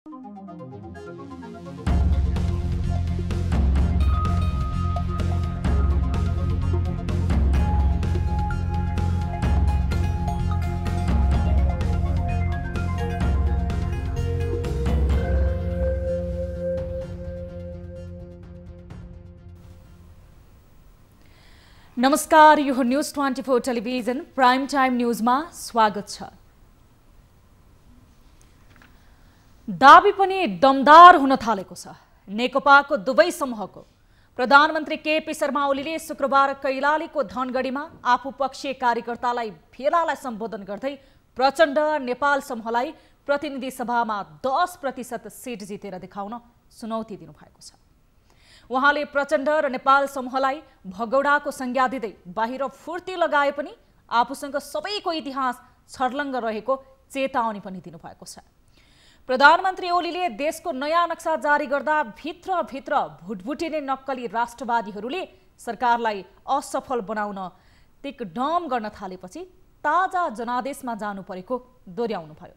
नमस्कार, यो news 24 television prime time न्यूजमा स्वागत छ। दाबी पनि दमदार हुन थालेको छ। नेकपाको दुवै समूहको प्रधानमन्त्री केपी शर्मा ओलीले शुक्रबार कैलालीको धनगढीमा आफूपक्षीय कार्यकर्तालाई भेलालाई सम्बोधन गर्दै प्रचण्ड नेपाल समूहलाई प्रतिनिधि सभामा 10% सिट जितेर देखाउन चुनौती दिनुभएको छ। उहाँले प्रचण्ड र नेपाल समूहलाई भगौडाको संज्ञा दिँदै बाहिर फुर्ती लगाए पनि आफूसँग सबैको इतिहास छर्लङ्ग रहेको चेतावनी पनि दिनुभएको छ। प्रधानमन्त्री ओलीले देशको नयाँ नक्सा जारी गर्दा भित्र भुटभुटिने नक्कली राष्ट्रवादीहरूले सरकारलाई असफल बनाउन तिकडम गर्न थालेपछि ताजा जनादेशमा जानु परेको दोहोर्याउनुभयो।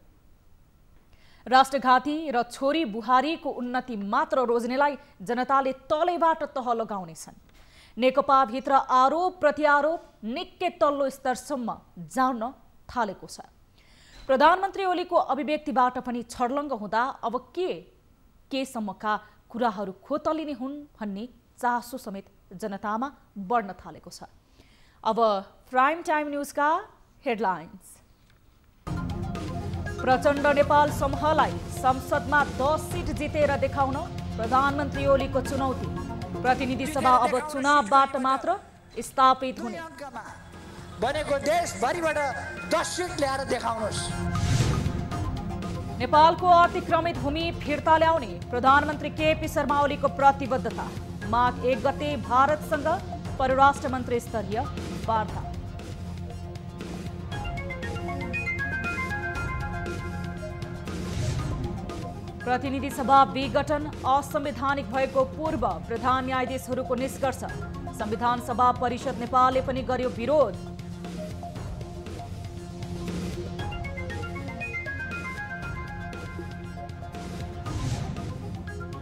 राष्ट्रघाती र छोरी बुहारीको उन्नति मात्र रोज्नेलाई जनताले तलैबाट तह लगाउनेछन्। नेकपाभित्र आरोप प्रत्यारोप निकै तल्लो स्तरसम्म जान थालेको छ। प्रधानमन्त्री ओलीको अभिव्यक्तिबाट पनि छर्लङ्ग हुँदा अब के सम्मका कुराहरू खोतलिने हुन् भन्ने चासो समेत जनतामा बढ्न थालेको छ। अब प्राइम टाइम न्यूजका हेडलाइन्स। प्रचण्ड नेपाल समूहलाई संसदमा 10 सिट जितेर देखाउन प्रधानमन्त्री ओलीको चुनौती। प्रतिनिधि सभा अब चुनावबाट मात्र स्थापित हुने। बनेको देशभरिबाट 10 सिट ल्याएर देखाउनुहोस्। नेपालको अतिक्रमित भूमि फिर्ता ल्याउने प्रधानमन्त्री केपी शर्मा ओलीको प्रतिबद्धता। माघ 1 गते भारतसँग परराष्ट्र मन्त्री स्तरीय वार्ता। प्रतिनिधि सभा विघटन असंवैधानिक भएको पूर्व प्रधान न्यायाधीशहरूको निष्कर्ष। संविधान सभा परिषद नेपालले पनि गर्यो विरोध।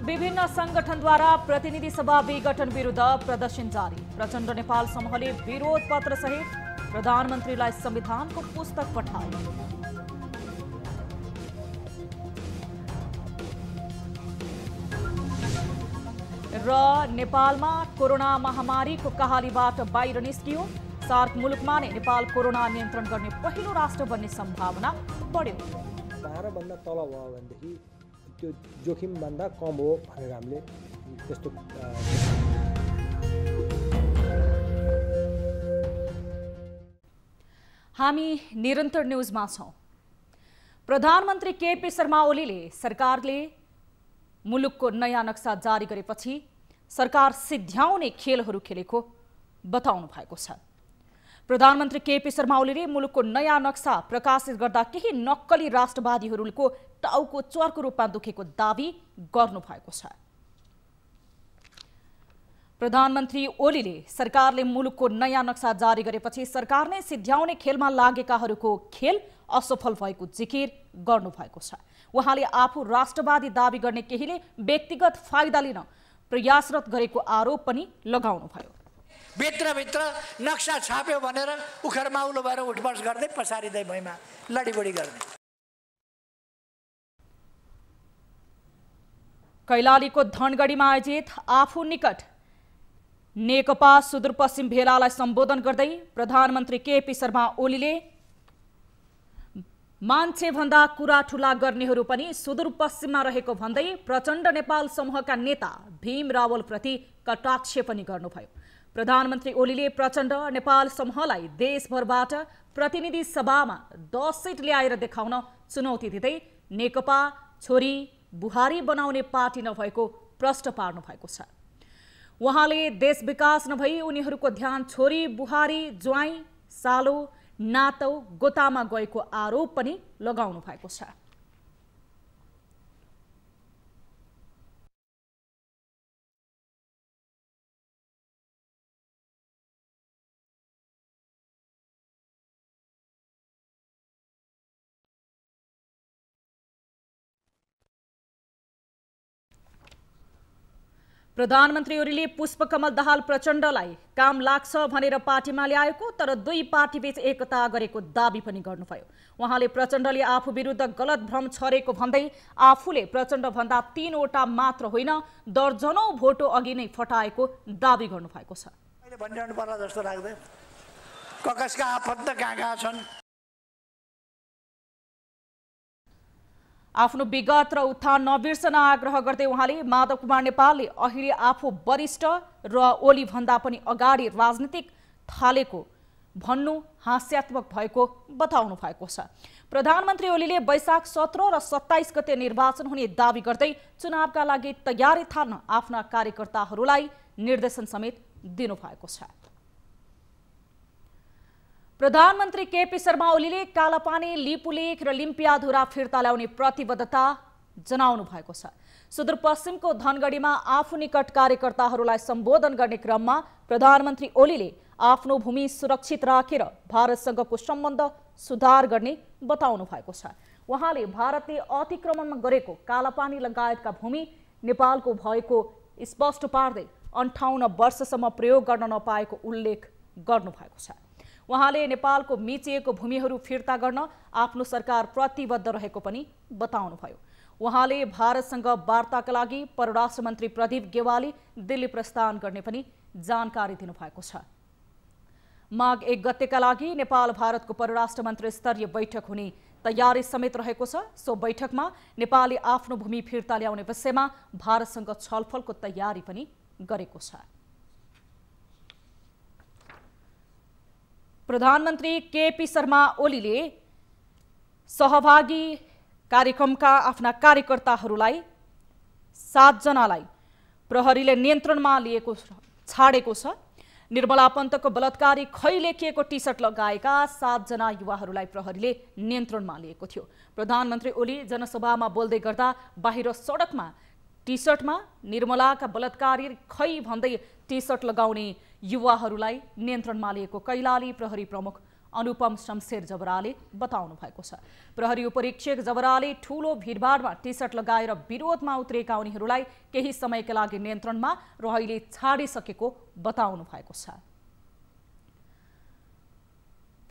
विभिन्न संगठनद्वारा प्रतिनिधि सभा विघटन विरुद्ध प्रदर्शन जारी। प्रचण्ड नेपाल समूहले विरोध पत्र सहित प्रधानमन्त्रीलाई संविधानको पुस्तक पठाए। र नेपालमा कोरोना महामारीको कहालीबाट बाहिर निस्कियो। सार्क मुलुकमा नै नेपाल कोरोना नियन्त्रण गर्ने पहिलो राष्ट्र बन्ने सम्भावना बढ्यो। 12 भन्दा तल भयो भनेदेखि त्यो जोखिम भन्दा कम हो भनेर हामीले त्यस्तो। हामी निरन्तर न्यूजमा छौं। प्रधानमन्त्री केपी शर्मा ओलीले सरकारले मुलुकको नयाँ नक्सा जारी गरेपछि सरकार सिद्ध्याउने खेलहरू खेलेको बताउनु भएको छ। प्रधानमन्त्री केपी शर्मा ओलीले मुलुकको नयाँ नक्सा प्रकाशित गर्दा केही नक्कली राष्ट्रवादीहरूको टाउको चर्को रूपमा दुखेको दावी गर्नु भएको छ। प्रधानमन्त्री ओलीले सरकारले मुलुकको नयाँ नक्सा जारी गरेपछि सरकार नै सिद्ध्याउने खेलमा लागेकाहरूको खेल असफल भएको जिकिर गर्नु भएको छ। उहाँले आफू राष्ट्रवादी दावी गर्ने केहीले व्यक्तिगत फाइदा लिन प्रयासरत गरेको आरोप पनि लगाउनुभयो। भित्र नक्सा छाप्यो भनेर उखरमाउलो भएर उठबस गर्दै पछारिँदै भैमा लडीबडी गर्ने। कैलालीको धनगढीमा आयोजित आफू निकट नेकपा सुदूरपश्चिम भेलालाई सम्बोधन गर्दै प्रधानमन्त्री केपी शर्मा ओलीले मान्छे भन्दा कुरा ठूला गर्नेहरू पनि सुदूरपश्चिममा रहेको भन्दै प्रचण्ड नेपाल समूहका नेता भीम रावल प्रति कटाक्ष पनि गर्नुभयो। प्रधानमन्त्री ओलीले प्रचण्ड नेपाल समूहलाई देशभरबाट प्रतिनिधि सभामा 10 सिट ल्याएर देखाउन चुनौती दिँदै नेकपा छोरी बुहारी बनाउने पार्टी नभएको प्रश्न पार्नु भएको छ। उहाँले देश विकास नभई उनीहरूको ध्यान छोरी बुहारी ज्वाइँ सालो नातौ गोतामा गएको आरोप पनि लगाउनु भएको छ। प्रधानमन्त्री ओलीले पुष्पकमल दाहाल प्रचण्डलाई काम लाग्छ भनेर पार्टीमा ल्याएको तर दुई पार्टीबीच एकता गरेको दाबी पनि गर्नुभयो। उहाँले प्रचण्डले आफू विरुद्ध गलत भ्रम छरेको भन्दै आफूले प्रचण्डभन्दा 3 वटा मात्र होइन दर्जनौं भोटो अघि नै फटाएको दाबी गर्नुभएको छ। अहिले भनिरहनु पर्ला जस्तो लाग्दैन। ककसका आफन्त कहाँ छन्? आफ्नो विगत र उत्थान नबिर्सन आग्रह गर्दै उहाँले माधव कुमार नेपालले अहिले आफू वरिष्ठ र ओली भन्दा पनि अगाडि राजनीतिक थालेको भन्नु हास्यात्मक भएको बताउनु भएको छ। प्रधानमन्त्री ओलीले वैशाख 17 र 27 गते निर्वाचन हुने दाबी गर्दै चुनावका लागि तयारी थाल्न आफ्ना कार्यकर्ताहरूलाई निर्देशन समेत दिनुभएको छ। प्रधानमन्त्री केपी शर्मा ओलीले कालापानी, लिपुलेख र लिम्पियाधुरा फिर्ता ल्याउने प्रतिबद्धता जनाउनु भएको छ। सुदूरपश्चिमको धनगढीमा आफू निकट कार्यकर्ताहरूलाई सम्बोधन गर्ने क्रममा प्रधानमन्त्री ओलीले आफ्नो भूमि सुरक्षित राखेर भारतसँगको सम्बन्ध सुधार गर्ने बताउनु भएको छ। उहाँले भारतले अतिक्रमणमा गरेको कालापानी लगायतका भूमि नेपालको भएको स्पष्ट पार्दै 58 वर्षसम्म प्रयोग गर्न नपाएको उल्लेख गर्नुभएको छ। उहाँले नेपालको मिचिएको भूमिहरू फिर्ता गर्न आफ्नो सरकार प्रतिबद्ध रहेको पनि बताउनुभयो। उहाँले भारतसँग वार्ताका लागि परराष्ट्र मन्त्री प्रदीप गेवाली दिल्ली प्रस्थान गर्ने पनि जानकारी दिनुभएको छ। माघ 1 गतेका लागि नेपाल भारतको परराष्ट्र मन्त्री स्तरीय बैठक हुने तयारी समेत रहेको छ। सो बैठकमा नेपालले आफ्नो भूमि फिर्ता ल्याउने विषयमा भारतसँग छलफलको तयारी पनि गरेको छ। प्रधानमन्त्री केपी शर्मा ओलीले सहभागी कार्यक्रमका आफ्ना कार्यकर्ताहरूलाई 7 जनालाई प्रहरीले नियन्त्रणमा लिएको छाडेको छ। निर्मला पन्तको बलात्कारी खै लेखिएको टी सर्ट लगाएका 7 जना युवाहरूलाई प्रहरीले नियन्त्रणमा लिएको थियो। प्रधानमन्त्री ओली जनसभामा बोल्दै गर्दा बाहिर सडकमा टी सर्टमा निर्मलाका बलात्कारी खै भन्दै टी सर्ट लगाउने युवाहरूलाई नियन्त्रणमा लिएको कैलाली प्रहरी प्रमुख अनुपम शमशेर जबराले बताउनु भएको छ। प्रहरी उपरीक्षक जबराले ठूलो भिडभाडमा टी सर्ट लगाएर विरोधमा उत्रेका उनीहरूलाई केही समयका लागि नियन्त्रणमा र अहिले छाडिसकेको बताउनु भएको छ।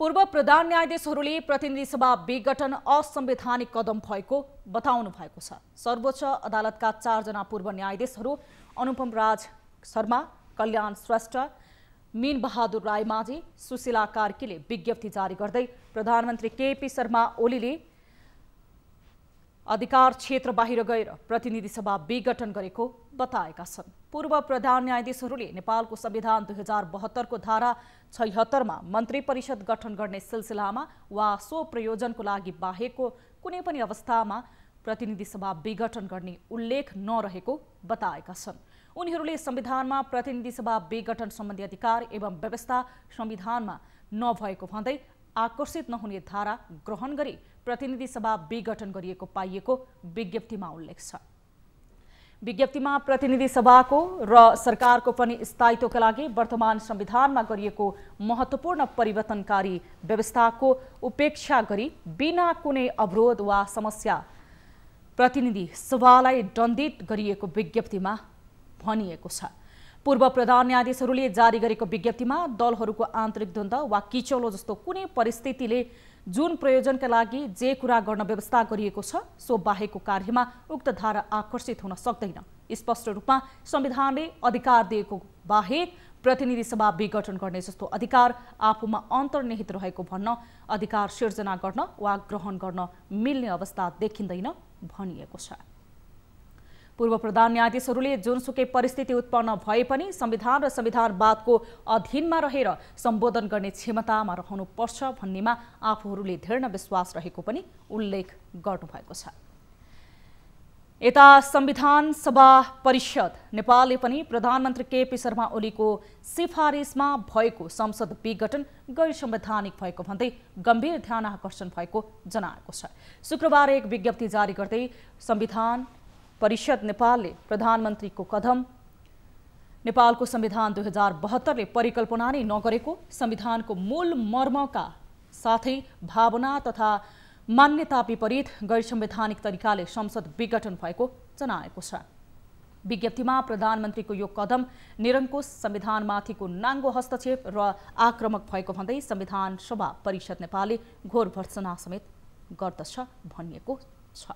पूर्व प्रधान न्यायाधीशहरूले प्रतिनिधि सभा विघटन असंवैधानिक कदम भएको बताउनु भएको छ। सर्वोच्च अदालतका 4 जना पूर्व न्यायाधीशहरू अनुपम राज शर्मा, कल्याण श्रेष्ठ, मीन बहादुर रायमाझी, सुशीला कार्कीले विज्ञप्ति जारी गर्दै प्रधानमन्त्री केपी शर्मा ओलीले अधिकार क्षेत्र बाहिर गएर प्रतिनिधि सभा विघटन गरेको बताएका छन्। पूर्व प्रधान न्यायाधीशहरूले नेपालको संविधान 2072 को धारा 76 मा मन्त्री परिषद गठन गर्ने सिलसिलामा वा सो प्रयोजनको लागि बाहेकको कुनै पनि अवस्थामा प्रतिनिधि सभा विघटन गर्ने उल्लेख नरहेको बताएका छन्। उनीहरूले संविधानमा प्रतिनिधि सभा विघटन सम्बन्धी अधिकार एवं व्यवस्था संविधानमा नभएको भन्दै आकर्षित नहुने धारा ग्रहण गरी प्रतिनिधि सभा विघटन गरिएको पाइएको विज्ञप्तिमा उल्लेख छ। विज्ञप्तिमा प्रतिनिधि सभाको र सरकारको पनि स्थायित्वका लागि वर्तमान संविधानमा गरिएको महत्त्वपूर्ण परिवर्तनकारी व्यवस्थाको उपेक्षा गरी बिना कुनै अवरोध वा समस्या प्रतिनिधि सभालाई दण्डित गरिएको विज्ञप्तिमा भनिएको छ। पूर्व प्रधान न्यायाधीशहरूले जारी गरेको विज्ञप्तिमा दलहरूको आन्तरिक द्वन्द्व वा किचलो जस्तो कुनै परिस्थितिले जुन प्रयोजनका लागि जे कुरा गर्न व्यवस्था गरिएको छ सो बाहेकको कार्यमा उक्त धारा आकर्षित हुन सक्दैन। स्पष्ट रूपमा संविधानले अधिकार दिएको बाहेक प्रतिनिधि सभा विघटन गर्ने जस्तो अधिकार आफूमा अन्तर्निहित रहेको भन्न अधिकार सिर्जना गर्न वा ग्रहण गर्न मिल्ने अवस्था देखिँदैन भनिएको छ। पूर्व प्रधान न्यायाधीशहरूले जुनसुकै परिस्थिति उत्पन्न भए पनि संविधान र संविधानवादको अधीनमा रहेर सम्बोधन गर्ने क्षमतामा रहनुपर्छ भन्नेमा आफूहरूले दृढ विश्वास रहेको पनि उल्लेख गर्नुभएको छ। यता संविधान सभा परिषद नेपालले पनि प्रधानमन्त्री केपी शर्मा ओलीको सिफारिसमा भएको संसद विघटन गैर संवैधानिक भएको भन्दै गम्भीर ध्यान आकर्षण भएको जनाएको छ। शुक्रबार एक विज्ञप्ति जारी गर्दै संविधान परिषद नेपालले प्रधानमन्त्रीको कदम नेपालको संविधान 2072 ले परिकल्पना नै नगरेको, संविधानको मूल मर्मका साथै भावना तथा मान्यता विपरीत गैर संवैधानिक तरिकाले संसद विघटन भएको जनाएको छ। विज्ञप्तिमा प्रधानमन्त्रीको यो कदम निरङ्कुश संविधानमाथिको नाङ्गो हस्तक्षेप र आक्रामक भएको भन्दै संविधान सभा परिषद नेपालले घोर भर्त्सना समेत गर्दछ भनिएको छ।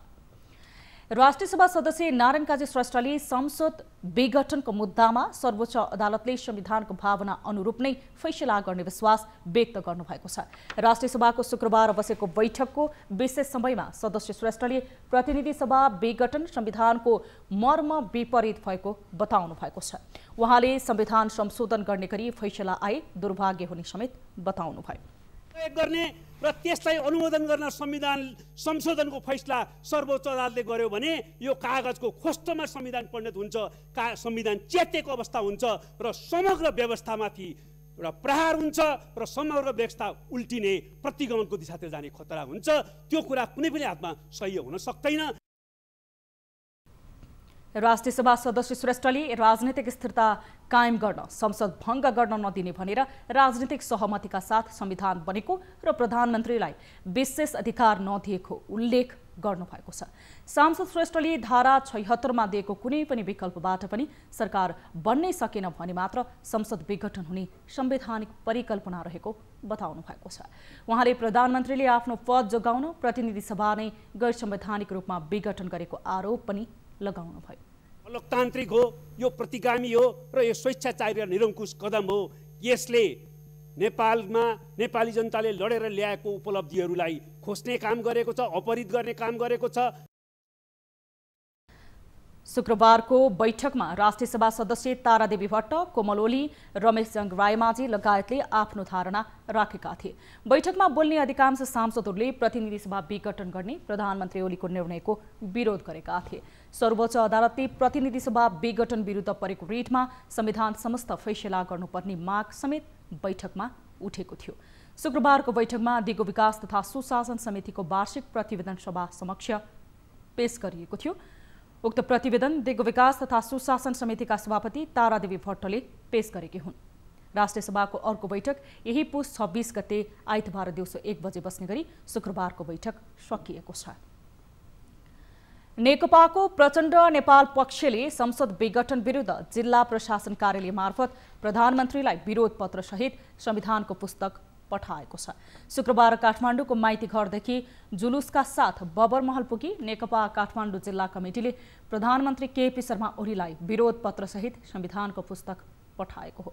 राष्ट्रिय सभा सदस्य नारायण काजी श्रेष्ठले संसद विघटनको मुद्दामा सर्वोच्च अदालतले संविधानको भावना अनुरूप नै फैसला गर्ने विश्वास व्यक्त गर्नुभएको छ। राष्ट्रिय सभाको शुक्रबार बसेको बैठकको विशेष समयमा सदस्य श्रेष्ठले प्रतिनिधि सभा विघटन संविधानको मर्म विपरीत भएको बताउनु भएको छ। उहाँले संविधान संशोधन गर्ने गरी फैसला आए दुर्भाग्य हुने समेत बताउनु भयो। गर्ने र त्यसलाई अनुमोदन गर्न संविधान संशोधनको फैसला सर्वोच्च अदालतले गर्यो भने यो कागजको खोस्टोमा संविधान परिणत हुन्छ, संविधान च्यातेको अवस्था हुन्छ र समग्र व्यवस्थामाथि एउटा प्रहार हुन्छ र समग्र व्यवस्था उल्टिने प्रतिगमनको दिशातिर जाने खतरा हुन्छ। त्यो कुरा कुनै पनि हातमा सही हुन सक्दैन। राष्ट्रिय सभा सदस्य श्रेष्ठले राजनीतिक स्थिरता कायम गर्न संसद भङ्ग गर्न नदिने भनेर राजनीतिक सहमतिका साथ संविधान बनेको र प्रधानमन्त्रीलाई विशेष अधिकार नदिएको उल्लेख गर्नुभएको छ। सांसद श्रेष्ठले धारा 76 मा दिएको कुनै पनि विकल्पबाट पनि सरकार बन्नै सकेन भने मात्र संसद विघटन हुने संवैधानिक परिकल्पना रहेको बताउनु भएको छ। उहाँले प्रधानमन्त्रीले आफ्नो पद जोगाउन प्रतिनिधि सभा नै गैर संवैधानिक रूपमा विघटन गरेको आरोप पनि लगाउनु भयो। लोकतान्त्रिक हो, यो प्रतिगामी हो र यो स्वेच्छाचारी र निरङ्कुश कदम हो। यसले नेपालमा नेपाली जनताले लडेर ल्याएको उपलब्धिहरूलाई खोस्ने काम गरेको छ, अपहरित गर्ने काम गरेको छ। शुक्रबारको बैठकमा राष्ट्रिय सभा सदस्य तारादेवी भट्ट, कोमल ओली, रमेश जंग रायमाझी लगायतले आफ्नो धारणा राखेका थिए। बैठकमा बोल्ने अधिकांश सांसदहरूले प्रतिनिधि सभा विघटन गर्ने प्रधानमन्त्री ओलीको निर्णयको विरोध गरेका थिए। सर्वोच्च अदालतले प्रतिनिधि सभा विघटन विरुद्ध परेको रिटमा संविधान समस्त फैसला गर्नुपर्ने माग समेत बैठकमा उठेको थियो। शुक्रबारको बैठकमा दिगो विकास तथा सुशासन समितिको वार्षिक प्रतिवेदन सभा समक्ष पेश गरिएको थियो। उक्त प्रतिवेदन दिगो विकास तथा सुशासन समितिका सभापति तारादेवी भट्टले पेश गरेकी हुन्। राष्ट्रिय सभाको अर्को बैठक यही पुस 26 गते आइतबार दिउँसो 1 बजे बस्ने गरी शुक्रबारको बैठक सकिएको छ। नेकपाको प्रचण्ड नेपाल पक्षले संसद विघटन विरुद्ध जिल्ला प्रशासन कार्यालय मार्फत प्रधानमन्त्रीलाई विरोध पत्र सहित संविधानको पुस्तक पठाएको छ। शुक्रबार काठमाडौँको माइती घरदेखि जुलुसका साथ बबरमहल पुगी नेकपा काठमाडौँ जिल्ला कमिटीले प्रधानमन्त्री केपी शर्मा ओलीलाई विरोध पत्र सहित संविधानको पुस्तक पठाएको हो।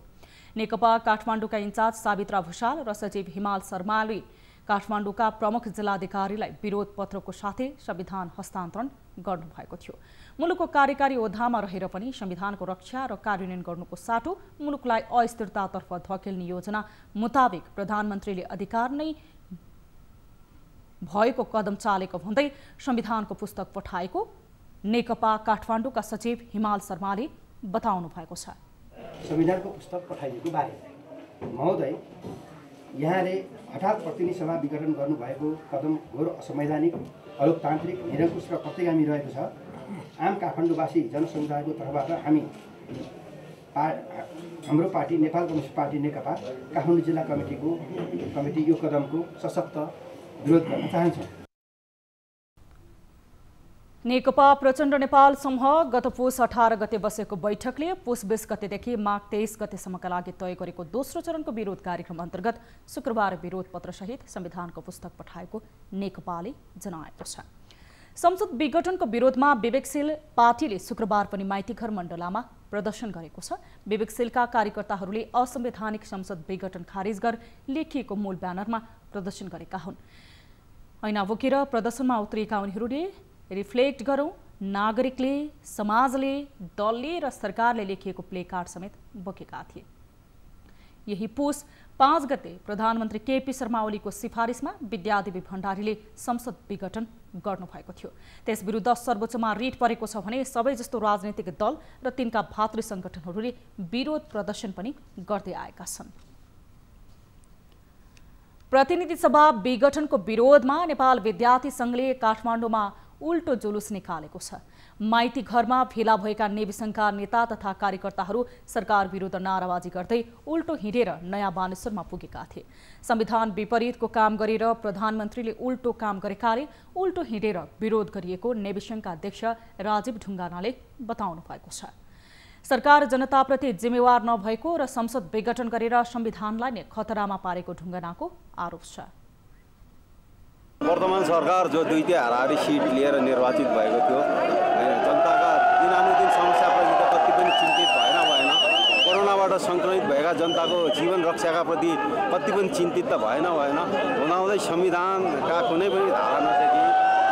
नेकपा काठमाडौँका इन्चार्ज सावित्रा भूषाल र सचिव हिमाल शर्माले काठमाडौँका प्रमुख जिल्लाधिकारीलाई विरोध पत्रको साथै संविधान हस्तान्तरण गर्नुभएको थियो। मुलुकको कार्यकारी ओहदामा रहेर पनि संविधानको रक्षा र कार्यान्वयन गर्नुको साटो मुलुकलाई अस्थिरतातर्फ धकेल्ने योजना मुताबिक प्रधानमन्त्रीले अधिकार नै भएको कदम चालेको भन्दै संविधानको पुस्तक पठाएको नेकपा काठमाडौँका सचिव हिमाल शर्माले बताउनु भएको छ। संविधानको पुस्तक पठाइएको बारे महोदय, यहाँले हठात प्रतिनिधि सभा विघटन गर्नुभएको कदम घोर असंवैधानिक, अलोकतान्त्रिक, निरङ्कुश र प्रतिगामी रहेको छ। आम काठमाडौँवासी जनसमुदायको तर्फबाट हाम्रो पार्टी नेपाल कम्युनिस्ट पार्टी नेकपा काठमाडौँ जिल्ला कमिटी यो कदमको सशक्त विरोध गर्न चाहन्छौँ। नेकपा प्रचण्ड नेपाल समूह गत पुस 18 गते बसेको बैठकले पुस 20 गतेदेखि माघ 23 गतेसम्मका लागि तय गरेको दोस्रो चरणको विरोध कार्यक्रम अन्तर्गत शुक्रबार विरोध पत्र सहित संविधानको पुस्तक पठाएको नेकपाले जनाएको छ। संसद विघटनको विरोधमा विवेकशील पार्टीले शुक्रबार पनि माइतीघर मण्डलामा प्रदर्शन गरेको छ। विवेकशीलका कार्यकर्ताहरूले असंवैधानिक संसद विघटन खारिज गर लेखिएको मूल ब्यानरमा प्रदर्शन गरेका हुन्। ऐना बोकेर प्रदर्शनमा उत्रिएका उनीहरूले रिफ्लेक्ट गरौं, नागरिकले, समाजले, दलले र सरकारले लेखिएको प्ले कार्ड समेत बोकेका थिए। यही पुस 5 गते प्रधानमन्त्री केपी शर्मा ओलीको सिफारिसमा विद्यादेवी भण्डारीले संसद विघटन गर्नुभएको थियो। त्यस विरुद्ध सर्वोच्चमा रिट परेको छ भने सबै जस्तो राजनैतिक दल र तिनका भातृ संगठनहरूले विरोध प्रदर्शन पनि गर्दै आएका छन्। प्रतिनिधि सभा विघटनको विरोधमा नेपाल विद्यार्थी संघले काठमाडौँमा उल्टो जुलुस निकालेको छ। माइती घरमा भेला भएका नेवी संघका नेता तथा कार्यकर्ताहरू सरकार विरुद्ध नाराबाजी गर्दै उल्टो हिँडेर नयाँ बानेश्वरमा पुगेका थिए। संविधान विपरीतको काम गरेर प्रधानमन्त्रीले उल्टो काम गरेकाले उल्टो हिँडेर विरोध गरिएको नेवी संघका अध्यक्ष राजीव ढुङ्गानाले बताउनु भएको छ। सरकार जनताप्रति जिम्मेवार नभएको र संसद विघटन गरेर संविधानलाई नै खतरामा पारेको ढुङ्गानाको आरोप छ। वर्तमान सरकार जो दुईटै हाराहारी सिट लिएर निर्वाचित भएको थियो, जनताका दिनानुदिन समस्याप्रति त कति पनि चिन्तित भएन। कोरोनाबाट सङ्क्रमित भएका जनताको जीवन रक्षाका प्रति कति पनि चिन्तित त भएन। हुँदाहुँदै संविधानका कुनै पनि धारा नदेखि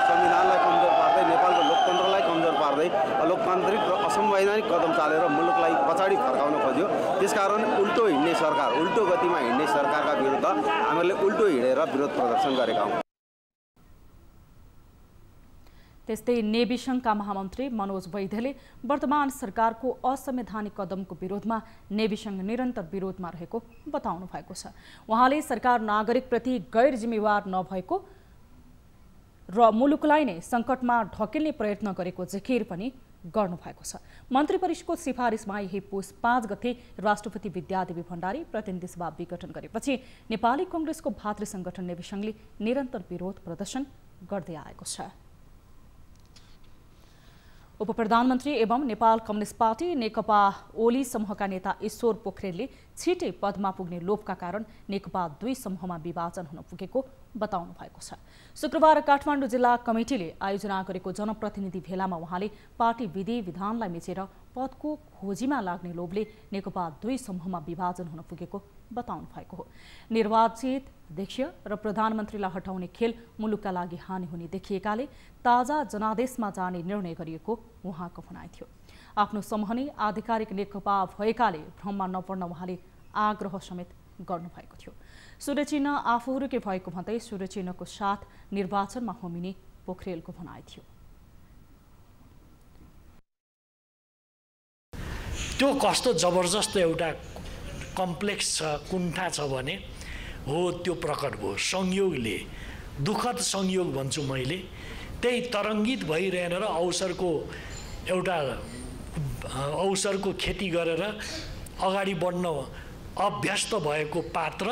संविधानलाई कमजोर पार्दै, नेपालको लोकतन्त्रलाई कमजोर पार्दै लोकतान्त्रिक र असंवैधानिक कदम चालेर मुलुकलाई पछाडि फर्काउन खोज्यो। त्यसकारण उल्टो हिँड्ने सरकार, उल्टो गतिमा हिँड्ने सरकारका विरुद्ध हामीले उल्टो हिँडेर विरोध प्रदर्शन गरेका हौँ। त्यस्तै नेवी संघका महामन्त्री मनोज वैद्यले वर्तमान सरकारको असंवैधानिक कदमको विरोधमा नेवी संघ निरन्तर विरोधमा रहेको बताउनु भएको छ। उहाँले सरकार नागरिकप्रति गैर जिम्मेवार नभएको र मुलुकलाई नै सङ्कटमा ढकेल्ने प्रयत्न गरेको जिकिर पनि गर्नुभएको छ। मन्त्री परिषदको सिफारिसमा यही पुस 5 गते राष्ट्रपति विद्यादेवी भण्डारी प्रतिनिधि सभा विघटन गरेपछि नेपाली कांग्रेसको भातृ संगठन नेवी संघले निरन्तर विरोध प्रदर्शन गर्दै आएको छ। उपप्रधानमन्त्री एवं नेपाल कम्युनिस्ट पार्टी नेकपा ओली समूहका नेता ईश्वर पोखरेलले छिटै पदमा पुग्ने लोभका कारण नेकपा 2 समूहमा विभाजन हुन पुगेको बताउनु भएको छ। शुक्रबार काठमाडौँ जिल्ला कमिटीले आयोजना गरेको जनप्रतिनिधि भेलामा उहाँले पार्टी विधि विधानलाई मिचेर पदको खोजीमा लाग्ने लोभले नेकपा 2 समूहमा विभाजन हुन पुगेको बताउनु भएको हो। निर्वाचित अध्यक्ष र प्रधानमन्त्रीलाई हटाउने खेल मुलुकका लागि हानि हुने देखिएकाले ताजा जनादेशमा जाने निर्णय गरिएको उहाँको भनाइ थियो। आफ्नो समूह नै आधिकारिक नेकपा भएकाले भ्रममा नपर्न उहाँले आग्रह समेत गर्नुभएको थियो। सूर्यचिन्ह आफूहरूकै भएको भन्दै सूर्यचिन्हको साथ निर्वाचनमा होमिने पोखरेलको भनाइ थियो। त्यो कस्तो जबरजस्त एउटा कम्प्लेक्स छ, कुण्ठा छ भने हो त्यो प्रकट भयो। संयोगले, दुःखद संयोग भन्छु मैले, त्यही तरङ्गित भइरहेन र अवसरको खेती गरेर अगाडि बढ्न अभ्यस्त भएको पात्र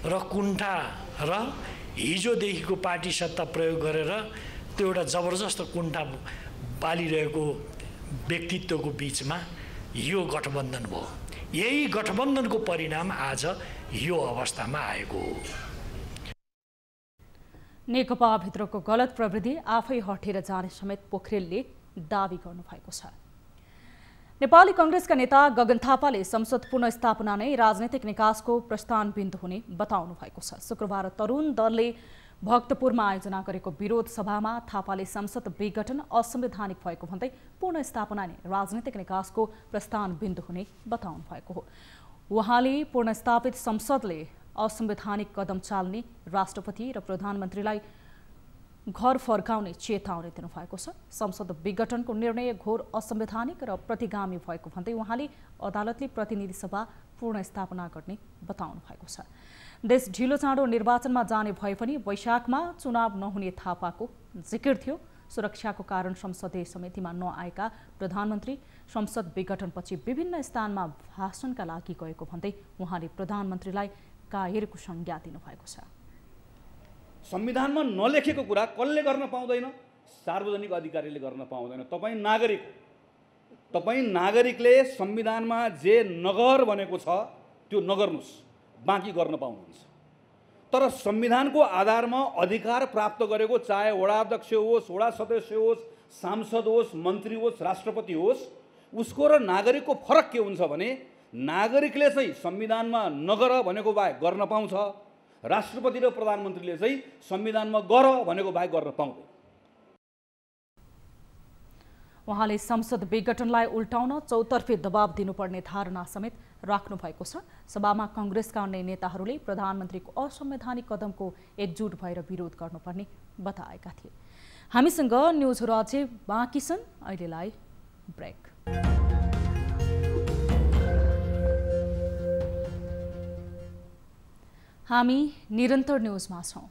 र कुण्ठा र हिजोदेखिको पार्टी सत्ता प्रयोग गरेर त्यो एउटा जबरजस्त कुण्ठा पालिरहेको व्यक्तित्वको बीचमा यो गठबन्धन भयो। यही गठबन्धनको परिणाम आज यो अवस्थामा आएको हो। नेकपा भित्रको गलत प्रवृत्ति आफै हटेर जाने समेत पोखरेलले दावी गर्नुभएको छ। नेपाली कांग्रेसका नेता गगन थापाले संसद पुनर्स्थापना नै राजनैतिक निकासको प्रस्थान बिन्दु हुने बताउनु भएको छ। शुक्रबार तरुण दलले भक्तपुरमा आयोजना गरेको विरोध सभामा थापाले संसद विघटन असंवैधानिक भएको भन्दै पुनर्स्थापना नै राजनैतिक निकासको प्रस्थान बिन्दु हुने बताउनु भएको हो। उहाँले पुनर्स्थापित संसदले असंवैधानिक कदम चाल्ने राष्ट्रपति र प्रधानमन्त्रीलाई घर फर्काउने चेतावनी दिनुभएको छ। संसद विघटनको निर्णय घोर असंवैधानिक र प्रतिगामी भएको भन्दै उहाँले अदालतले प्रतिनिधि सभा पुनर्स्थापना गर्ने बताउनु भएको छ। देश ढिलो चाँडो निर्वाचनमा जाने भए पनि वैशाखमा चुनाव नहुने थापाको जिकिर थियो। सुरक्षाको कारण संसदीय समितिमा नआएका प्रधानमन्त्री संसद विघटनपछि विभिन्न स्थानमा भाषणका लागि गएको भन्दै उहाँले प्रधानमन्त्रीलाई कायरको संज्ञा दिनुभएको छ। संविधानमा नलेखेको कुरा कसले गर्न पाउँदैन? सार्वजनिक अधिकारीले गर्न पाउँदैन। तपाईँ नागरिकले संविधानमा जे नगर भनेको छ त्यो नगर्नुस्, बाँकी गर्न पाउनुहुन्छ। तर संविधानको आधारमा अधिकार प्राप्त गरेको चाहे वडा अध्यक्ष होस्, वडा सदस्य होस्, सांसद होस्, मन्त्री होस्, राष्ट्रपति होस्, उसको र नागरिकको फरक के हुन्छ भने नागरिकले चाहिँ संविधानमा नगर भनेको बाहेक गर्न पाउँछ, राष्ट्रपति र प्रधानमन्त्रीले चाहिँ संविधानमा गर भनेको बाहेक गर्न पाउँदैन। उहाँले संसद विघटनलाई उल्टाउन चौतर्फी दबाव दिनुपर्ने धारणा समेत राख्नु भएको छ। सभामा कांग्रेसका अन्य नेताहरूले प्रधानमन्त्रीको असंवैधानिक कदमको एकजुट भएर विरोध गर्नुपर्ने बताएका थिए। हामीसँग न्युजहरू अझै बाँकी छन्, अहिलेलाई ब्रेक। हामी निरन्तर न्युजमा छौं।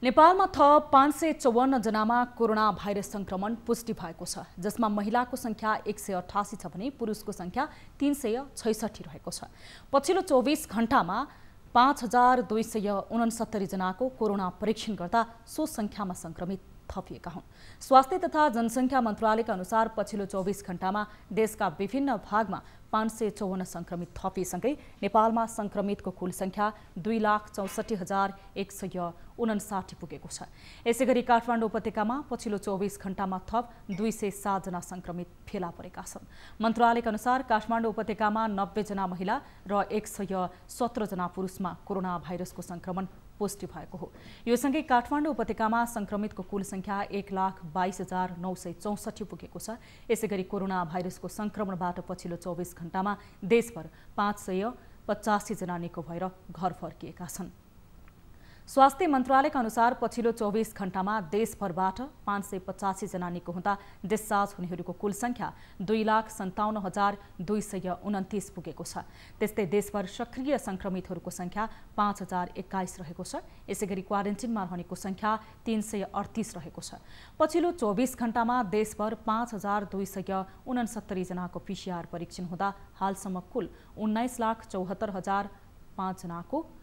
नेपालमा थप 554 जनामा कोरोना भाइरस संक्रमण पुष्टि भएको छ, जसमा महिलाको संख्या 188 छ भने पुरुषको संख्या 366 रहेको छ। पछिल्लो 24 घण्टामा 5269 जनाको कोरोना परीक्षण गर्दा सो संख्यामा संक्रमित थपिएका हुन्। स्वास्थ्य तथा जनसङ्ख्या मन्त्रालयका अनुसार पछिल्लो 24 घण्टामा देशका विभिन्न भागमा 554 संक्रमित थपिएसँगै नेपालमा संक्रमितको कुल संख्या 2,64,159 पुगेको छ। यसैगरी काठमाडौँ उपत्यकामा पछिल्लो 24 घण्टामा थप 207 जना संक्रमित फेला परेका छन्। मन्त्रालयका अनुसार काठमाडौँ उपत्यकामा 90 जना महिला र 117 जना पुरुषमा कोरोना भाइरसको संक्रमण पुष्टि भएको हो। यो सँगै काठमाडौँ उपत्यकामा संक्रमितको कुल संख्या 1,22,964 पुगेको छ। यसैगरी कोरोना भाइरसको संक्रमणबाट पछिल्लो 24 घण्टामा देशभर 585 जना निको भएर घर फर्किएका छन्। स्वास्थ्य मन्त्रालयका अनुसार पछिल्लो 24 घण्टामा देशभरबाट 585 जना निको हुँदा डिस्चार्ज हुनेहरूको कुल संख्या 2,57,229 पुगेको छ। त्यस्तै देशभर सक्रिय संक्रमितहरूको संख्या 5,021 रहेको छ। यसैगरी क्वारेन्टिनमा रहनेको संख्या 338 रहेको छ। पछिल्लो 24 घण्टामा देशभर 5,269 जनाको PCR परीक्षण हुँदा हालसम्म कुल 19,74,005 जनाको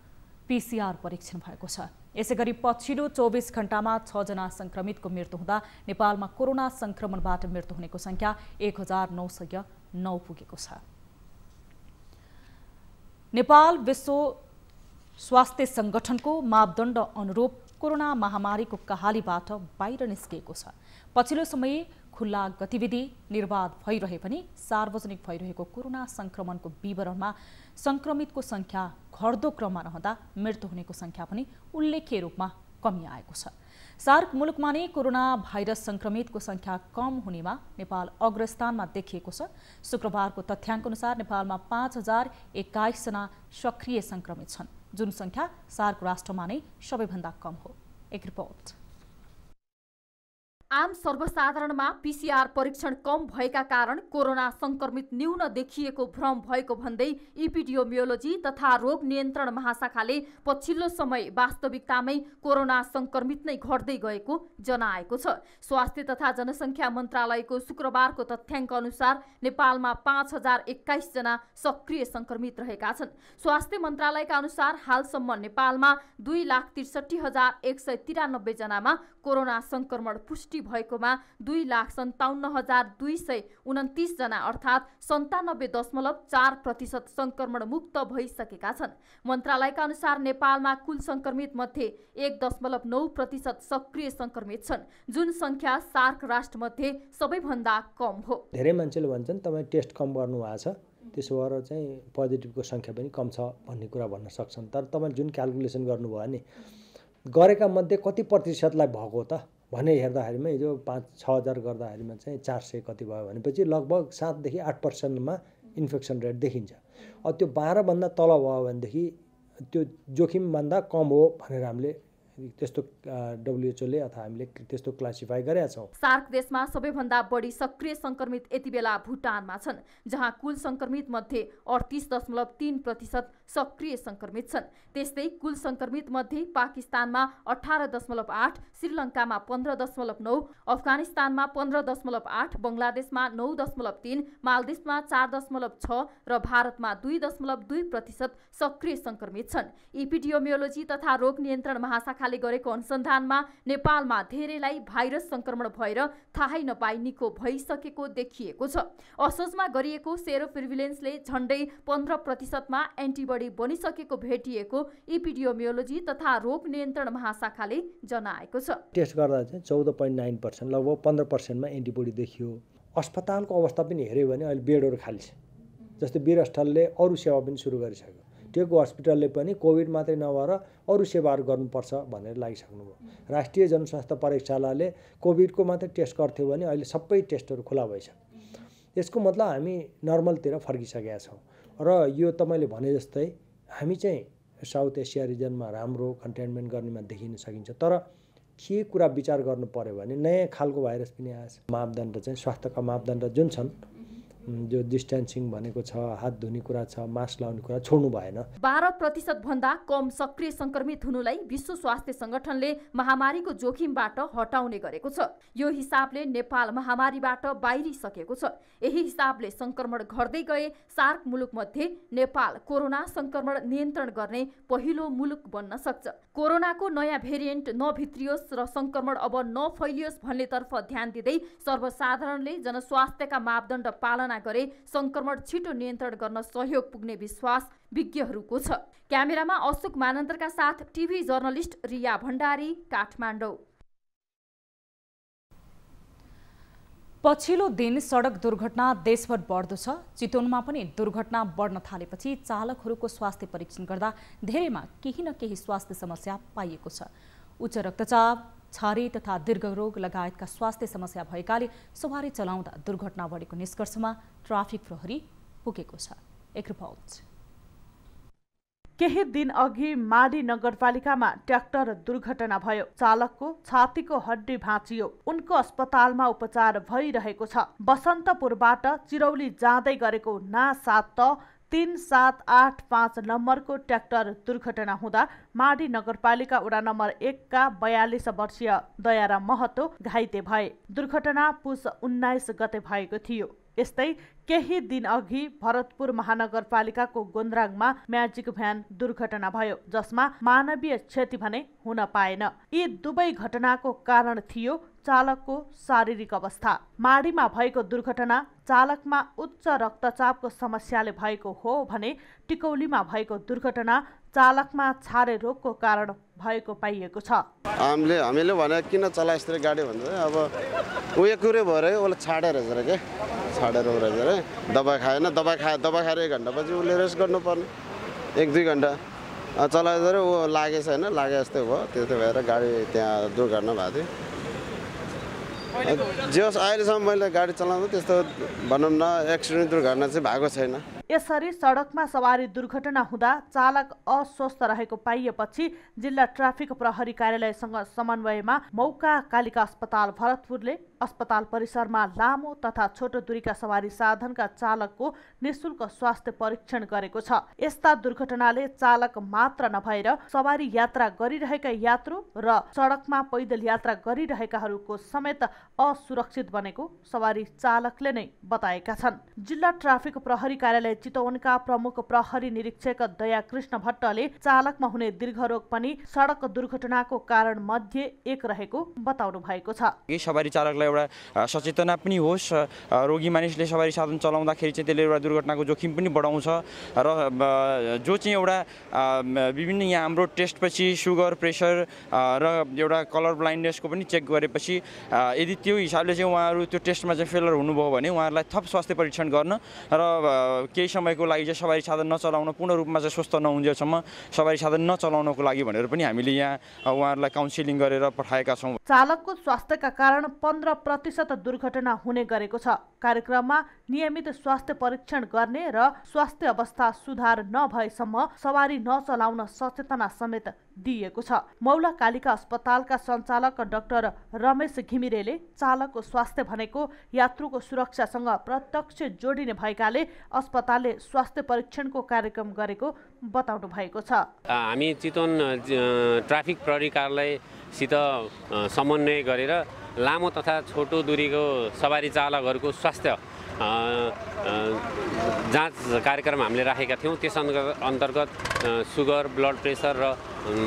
PCR परीक्षण भएको छ। यसैगरी पछिल्लो 24 घण्टामा 6 जना संक्रमितको मृत्यु हुँदा नेपालमा कोरोना संक्रमणबाट मृत्यु हुनेको संख्या 1,909 पुगेको छ। नेपाल विश्व स्वास्थ्य संगठनको मापदण्ड अनुरूप कोरोना महामारीको कहालीबाट बाहिर निस्किएको छ। पछिल्लो समय खुल्ला गतिविधि निर्वाध भइरहे पनि सार्वजनिक भइरहेको कोरोना संक्रमणको विवरणमा संक्रमितको संख्या घट्दो क्रममा रहँदा मृत्यु हुनेको संख्या पनि उल्लेख्य रूपमा कमी आएको छ। सार्क मुलुकमा नै कोरोना भाइरस संक्रमितको संख्या कम हुनेमा नेपाल अग्रस्थानमा देखिएको छ। शुक्रबारको तथ्याङ्क अनुसार नेपालमा 5,021 जना सक्रिय संक्रमित छन्, जुन संख्या सार्क राष्ट्रमा नै सबैभन्दा कम हो। एक रिपोर्ट। आम सर्वसाधारणमा PCR परीक्षण कम भएका कारण कोरोना संक्रमित न्यून देखिएको भ्रम भएको भन्दै इपिडियोमियोलोजी तथा रोग नियन्त्रण महाशाखाले पछिल्लो समय वास्तविकतामै कोरोना संक्रमित नै घट्दै गएको जनाएको छ। स्वास्थ्य तथा जनसङ्ख्या मन्त्रालयको शुक्रबारको तथ्याङ्क अनुसार नेपालमा 5,021 जना सक्रिय संक्रमित रहेका छन्। स्वास्थ्य मन्त्रालयका अनुसार हालसम्म नेपालमा 2,63,193 जनामा कोरोना संक्रमण पुष्टि भएकोमा 2,57,229 जना अर्थात् 97.4% संक्रमण मुक्त भइसकेका छन्। मन्त्रालयका अनुसार नेपालमा कुल संक्रमित मध्ये 1.9% सक्रिय संक्रमित छन्, जुन संख्या सार्क राष्ट्र मध्ये सबैभन्दा कम हो। धेरै मान्छेले भन्छन् तपाईँ टेस्ट कम गर्नु भएको छ, त्यसो भएर चाहिँ पोजिटिभको संख्या पनि कम छ भन्ने कुरा भन्न सक्छन्। तर तपाईले जुन क्याल्कुलेसन गर्नुभयो नि गरेका मध्ये कति प्रतिशतलाई भएको त भने हेर्दाखेरिमा हिजो 5-6 हजार गर्दाखेरिमा चाहिँ 400 कति भयो भनेपछि लगभग 7 देखि 8% इन्फेक्सन रेट देखिन्छ। त्यो 12 भन्दा तल भयो भनेदेखि त्यो जोखिमभन्दा कम हो भनेर हामीले त्यस्तो WHO ले अथवा हामीले त्यस्तो क्लासिफाई गरेका छौं। सार्क देशमा सबैभन्दा बढी सक्रिय संक्रमित यति बेला भुटानमा छन्, जहाँ कुल संक्रमित मध्ये 38.3% सक्रिय संक्रमित छन्। त्यस्तै कुल संक्रमित मध्ये पाकिस्तानमा 18.8, श्रीलङ्कामा 15.9, अफगानिस्तानमा 15.8, बंगलादेशमा 9.3, मालदिव्समा 4.6 र भारतमा 2.2% सक्रिय संक्रमित छन्। इपिडियोमियोलोजी तथा रोग नियन्त्रण महाशाखाले गरेको अनुसन्धानमा नेपालमा धेरैलाई भाइरस संक्रमण भएर थाहै नपाई निको भइसकेको देखिएको छ। असोजमा गरिएको सेरो प्रिभिलेन्सले झण्डै 15% एन्टिबडी बनिसकेको भेटिएको इपिडियोमियोलोजी तथा रोग नियन्त्रण महाशाखाले जनाएको छ। टेस्ट गर्दा चाहिँ 14.9% लगभग 15% एन्टिबडी देखियो। अस्पतालको अवस्था पनि हेर्यो भने अहिले बेडहरू खाली छ। जस्तै वीर अस्पतालले अरू सेवा पनि सुरु गरिसक्यो। टेकु हस्पिटलले पनि कोभिड मात्रै नभएर अरू सेवाहरू गर्नुपर्छ भनेर लागिसक्नुभयो। राष्ट्रिय जनस्वास्थ्य प्रयोगशालाले कोभिडको मात्रै टेस्ट गर्थ्यो भने अहिले सबै टेस्टहरू खुला भइसक्यो। यसको मतलब हामी नर्मलतिर फर्किसकेका छौँ र यो तपाईँले भने जस्तै हामी चाहिँ साउथ एसिया रिजनमा राम्रो कन्टेनमेन्ट गर्नेमा देखिन सकिन्छ। तर के कुरा विचार गर्नु पर्यो भने नयाँ खालको भाइरस पनि आएछ। मापदण्ड चाहिँ स्वास्थ्यका मापदण्ड जुन छन् जो डिस्टेन्सिङ भनेको छ, हात धुने कुरा छ, मास्क लगाउने कुरा छोड्नु भएन। 12% भन्दा कम सक्रिय संक्रमित हुनुलाई विश्व स्वास्थ्य संगठनले महामारीको जोखिमबाट हटाउने गरेको छ। यो हिसाबले नेपाल महामारीबाट बाहिरिसकेको छ। यही हिसाबले संक्रमण घट्दै गए सार्क मुलुक मध्ये नेपाल कोरोना संक्रमण नियन्त्रण गर्ने पहिलो मुलुक बन्न सक्छ। कोरोनाको नयाँ भेरिएन्ट नभित्रियोस् र संक्रमण अब नफैलियोस् भन्नेतर्फ ध्यान दिँदै सर्वसाधारणले जनस्वास्थ्यका मापदण्ड पालना गरे संक्रमण छिटो नियन्त्रण गर्न सहयोग पुग्ने विश्वास विज्ञहरूको छ। क्यामेरामा अशोक मानन्दरका साथ टिभी जर्नलिस्ट रिया भण्डारी, काठमाडौँ। पछिल्लो दिन सडक दुर्घटना देशभर बढ्दो छ। चितवनमा पनि दुर्घटना बढ्न थालेपछि चालकहरूको स्वास्थ्य परीक्षण गर्दा धेरैमा केही न केही स्वास्थ्य समस्या पाइएको छ। उच्च रक्तचाप, छाती तथा दीर्घरोग लगायतका स्वास्थ्य समस्या भएकाले सवारी चलाउँदा दुर्घटना बढेको निष्कर्षमा ट्राफिक प्रहरी पुगेको छ। एक रिपोर्ट। केही दिन अघि माडी नगरपालिकामा ट्र्याक्टर दुर्घटना भयो। चालकको छातीको हड्डी भाँचियो। उनको अस्पतालमा उपचार भइरहेको छ। बसन्तपुरबाट चिरौली जाँदै गरेको ना 7 3785 नम्बरको ट्र्याक्टर दुर्घटना हुँदा माडी नगरपालिका वडा नम्बर 1 का 42 वर्षीय दयाराम महतो घाइते भए। दुर्घटना पुस 19 गते भएको थियो। यस्तै केही दिन अघि भरतपुर महानगरपालिकाको गोन्द्राङमा म्याजिक भ्यान दुर्घटना भयो, जसमा मानवीय क्षति भने हुन पाएन। यी दुवै घटनाको कारण थियो चालकको शारीरिक अवस्था। माडीमा भएको दुर्घटना चालकमा उच्च रक्तचापको समस्याले भएको हो भने टिकौलीमा भएको दुर्घटना चालकमा छारे रोगको कारण भएको पाइएको छ। हामीले भने किन चला यस्तो गाडी भन्छ, अब उयो कुरै भएर उसले छाडेर रहेछ के, छाडेर रहेछ रे। दबाई खाएन, दबाई खाएर 1 घन्टा पछि उसले रेस्ट गर्नुपर्ने, 1-2 घन्टा चलाएर ऊ लागे छैन, लागे जस्तै भयो। त्यस्तै भएर गाडी त्यहाँ दुर्घटना भएको थियो। जे होस् अहिलेसम्म मैले गाडी चलाउँदा त्यस्तो भनौँ न एक्सिडेन्ट दुर्घटना चाहिँ भएको छैन। यसरी सडकमा सवारी दुर्घटना हुँदा चालक अस्वस्थ रहेको पाइएपछि जिल्ला ट्राफिक प्रहरी कार्यालयसँग समन्वयमा मौका कालिका अस्पताल भरतपुरले अस्पताल परिसरमा लामो तथा छोटो दूरीका सवारी साधनका चालकको निःशुल्क स्वास्थ्य परीक्षण गरेको छ। यस्ता दुर्घटनाले चालक मात्र नभएर सवारी यात्रा गरिरहेका यात्रु र सडकमा पैदल यात्रा गरिरहेकाहरूको समेत असुरक्षित बनेको सवारी चालकले नै बताएका छन्। जिल्ला ट्राफिक प्रहरी कार्यालय चितवनका प्रमुख प्रहरी निरीक्षक दयाकृष्ण भट्टले चालकमा हुने दीर्घरोग पनि सडक दुर्घटनाको कारण मध्ये एक रहेको बताउनु भएको छ। सवारी चालकलाई एउटा सचेतना पनि होस्, रोगी मानिसले सवारी साधन चलाउँदाखेरि चाहिँ त्यसले एउटा दुर्घटनाको जोखिम पनि बढाउँछ र जो चाहिँ एउटा विभिन्न यहाँ हाम्रो टेस्टपछि सुगर, प्रेसर र एउटा कलर ब्लाइन्डनेसको पनि चेक गरेपछि यदि त्यो हिसाबले चाहिँ उहाँहरू त्यो टेस्टमा चाहिँ फेलर हुनुभयो भने उहाँहरूलाई थप स्वास्थ्य परीक्षण गर्न र केही समयको लागि चाहिँ सवारी साधन नचलाउन, पूर्ण रूपमा चाहिँ स्वस्थ नहुन्जेलसम्म सवारी साधन नचलाउनको लागि भनेर पनि हामीले यहाँ उहाँहरूलाई काउन्सिलिङ गरेर पठाएका छौँ। चालकको स्वास्थ्यका कारण 15% दुर्घटना हुने गरेको छ। कार्यक्रममा नियमित स्वास्थ्य परीक्षण गर्ने र स्वास्थ्य अवस्था सुधार नभएसम्म सवारी नचलाउन सचेतना समेत दिएको छ। मौला कालिका अस्पतालका सञ्चालक डाक्टर रमेश घिमिरेले चालकको स्वास्थ्य भनेको यात्रुको सुरक्षासँग प्रत्यक्ष जोडिने भएकाले अस्पतालले स्वास्थ्य परीक्षणको कार्यक्रम गरेको बताउनु भएको छ। हामी चितवन ट्राफिक प्रहरी कार्यालयसित समन्वय गरेर लामो तथा छोटो दूरीको सवारी चालकहरूको स्वास्थ्य जाँच कार्यक्रम हामीले राखेका थियौँ। त्यस अन्तर्गत सुगर, ब्लड प्रेसर र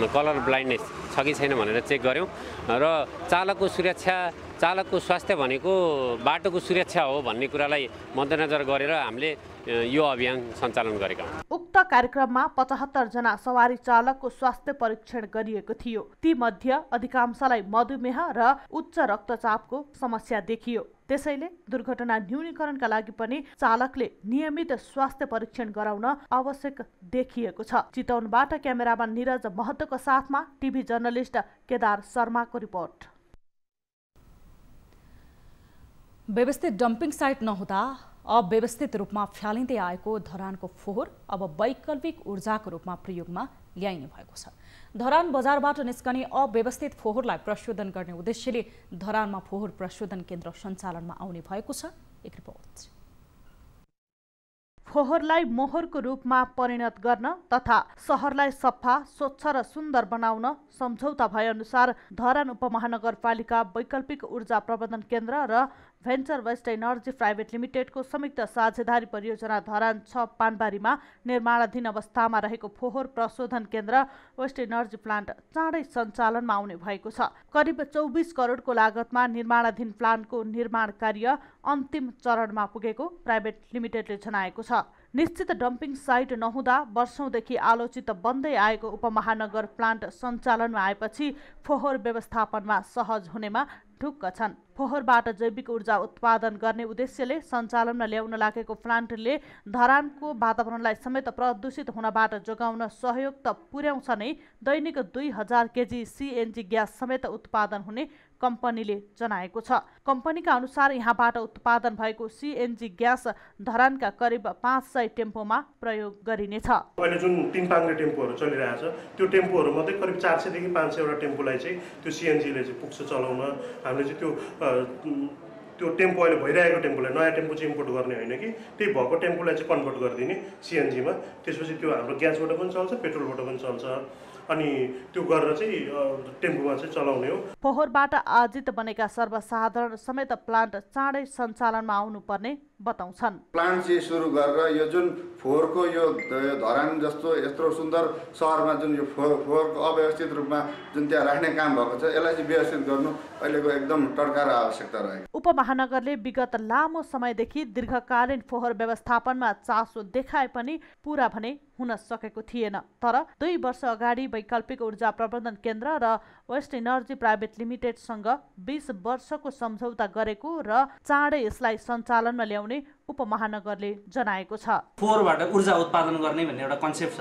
कलर ब्लाइन्डनेस छ कि छैन भनेर चेक गऱ्यौँ र चालकको सुरक्षा, चालकको स्वास्थ्य भनेको बाटोको सुरक्षा हो भन्ने कुरालाई मध्यनजर गरेर हामीले यो अभियान सञ्चालन गरेका हौँ। उक्त कार्यक्रममा 75 जना सवारी चालकको स्वास्थ्य परीक्षण गरिएको थियो। ती मध्ये अधिकांशलाई मधुमेह र उच्च रक्तचापको समस्या देखियो। त्यसैले दुर्घटना न्यूनीकरणका लागि पनि चालकले नियमित स्वास्थ्य परीक्षण गराउन आवश्यक देखिएको छ। चितवनबाट क्यामेराम्यान निरज महतोको साथमा टिभी जर्नलिस्ट केदार शर्माको रिपोर्ट। व्यवस्थित डम्पिङ साइट नहुँदा अव्यवस्थित रूपमा फ्यालिँदै आएको धरानको फोहोर अब वैकल्पिक ऊर्जाको रूपमा प्रयोगमा ल्याइने भएको छ। धरान बजारबाट निस्कने अव्यवस्थित फोहोरलाई प्रशोधन गर्ने उद्देश्यले धरानमा फोहोर प्रशोधन केन्द्र सञ्चालनमा आउने भएको छ। एक रिपोर्ट। फोहोरलाई मोहरको रूपमा परिणत गर्न तथा सहरलाई सफा, स्वच्छ र सुन्दर बनाउन सम्झौता भएअनुसार धरान उपमहानगरपालिका वैकल्पिक ऊर्जा प्रबन्धन केन्द्र र भेन्चर वेस्ट एनर्जी प्राइभेट लिमिटेडको संयुक्त साझेदारी परियोजना धरान 6 पानबारीमा निर्माणाधीन अवस्थामा रहेको फोहोर प्रशोधन केन्द्र वेस्ट एनर्जी प्लान्ट चाँडै सञ्चालनमा आउने भएको छ। करिब 24 करोडको लागतमा निर्माणाधीन प्लान्टको निर्माण कार्य अन्तिम चरणमा पुगेको प्राइभेट लिमिटेडले जनाएको छ। निश्चित डम्पिङ साइट नहुँदा वर्षौंदेखि आलोचित बन्दै आएको उपमहानगर प्लान्ट सञ्चालनमा आएपछि फोहोर व्यवस्थापनमा सहज हुनेमा ढुक्क छन्। फोहोरबाट जैविक ऊर्जा उत्पादन गर्ने उद्देश्यले सञ्चालनमा ल्याउन लागेको प्लान्टले धरानको वातावरणलाई समेत प्रदूषित हुनबाट जोगाउन सहयोग त पुर्याउँछ नै, दैनिक 2000 केजी सीएनजी ग्यास समेत उत्पादन हुने कम्पनीले जनाएको छ। कम्पनीका अनुसार यहाँबाट उत्पादन भएको सीएनजी ग्यास धरानका करिब 500 टेम्पोमा प्रयोग गरिनेछ। अहिले जुन 3 पाङ्ग्रे टेम्पोहरू चलिरहेछ त्यो टेम्पोहरू मध्ये करिब 400 देखि 500 वटा टेम्पोलाई चाहिँ त्यो सीएनजीले चाहिँ पुग्छ चलाउन। हामीले चाहिँ त्यो टेम्पो अहिले भइरहेको टेम्पोलाई नयाँ टेम्पो चाहिँ इम्पोर्ट गर्ने होइन कि त्यही भएको टेम्पोलाई चाहिँ कन्भर्ट गरिदिने सीएनजीमा। त्यसपछि त्यो हाम्रो ग्यासबाट पनि चल्छ, पेट्रोलबाट पनि चल्छ, अनि त्यो गरेर चाहिँ टेम्पोमा चाहिँ चलाउने हो। फोहोरबाट आजित बनेका सर्वसाधारण समेत प्लान्ट चाँडै सञ्चालनमा आउनुपर्ने बताउँछन्। प्लान्ट चाहिँ सुरु गरेर यो जुन फोहोरको यो धरान जस्तो यत्रो सुन्दर सहरमा जुन यो फोहोरको अव्यवस्थित रूपमा जुन त्यहाँ राख्ने काम भएको छ यसलाई चाहिँ व्यवस्थित गर्नु अहिलेको एकदम टड्कार आवश्यकता रहेको। उपमहानगरले विगत लामो समयदेखि दीर्घकालीन फोहोर व्यवस्थापनमा चासो देखाए पनि पूरा भने हुन सकेको थिएन। तर 2 वर्ष अगाडि वैकल्पिक ऊर्जा प्रबन्धन केन्द्र र वेस्ट एनर्जी प्राइभेट लिमिटेडसँग 20 वर्षको सम्झौता गरेको र चाँडै यसलाई सञ्चालनमा ल्याउने उपमहानगरले जनाएको छ। फोहोरबाट ऊर्जा उत्पादन गर्ने भन्ने एउटा कन्सेप्ट छ,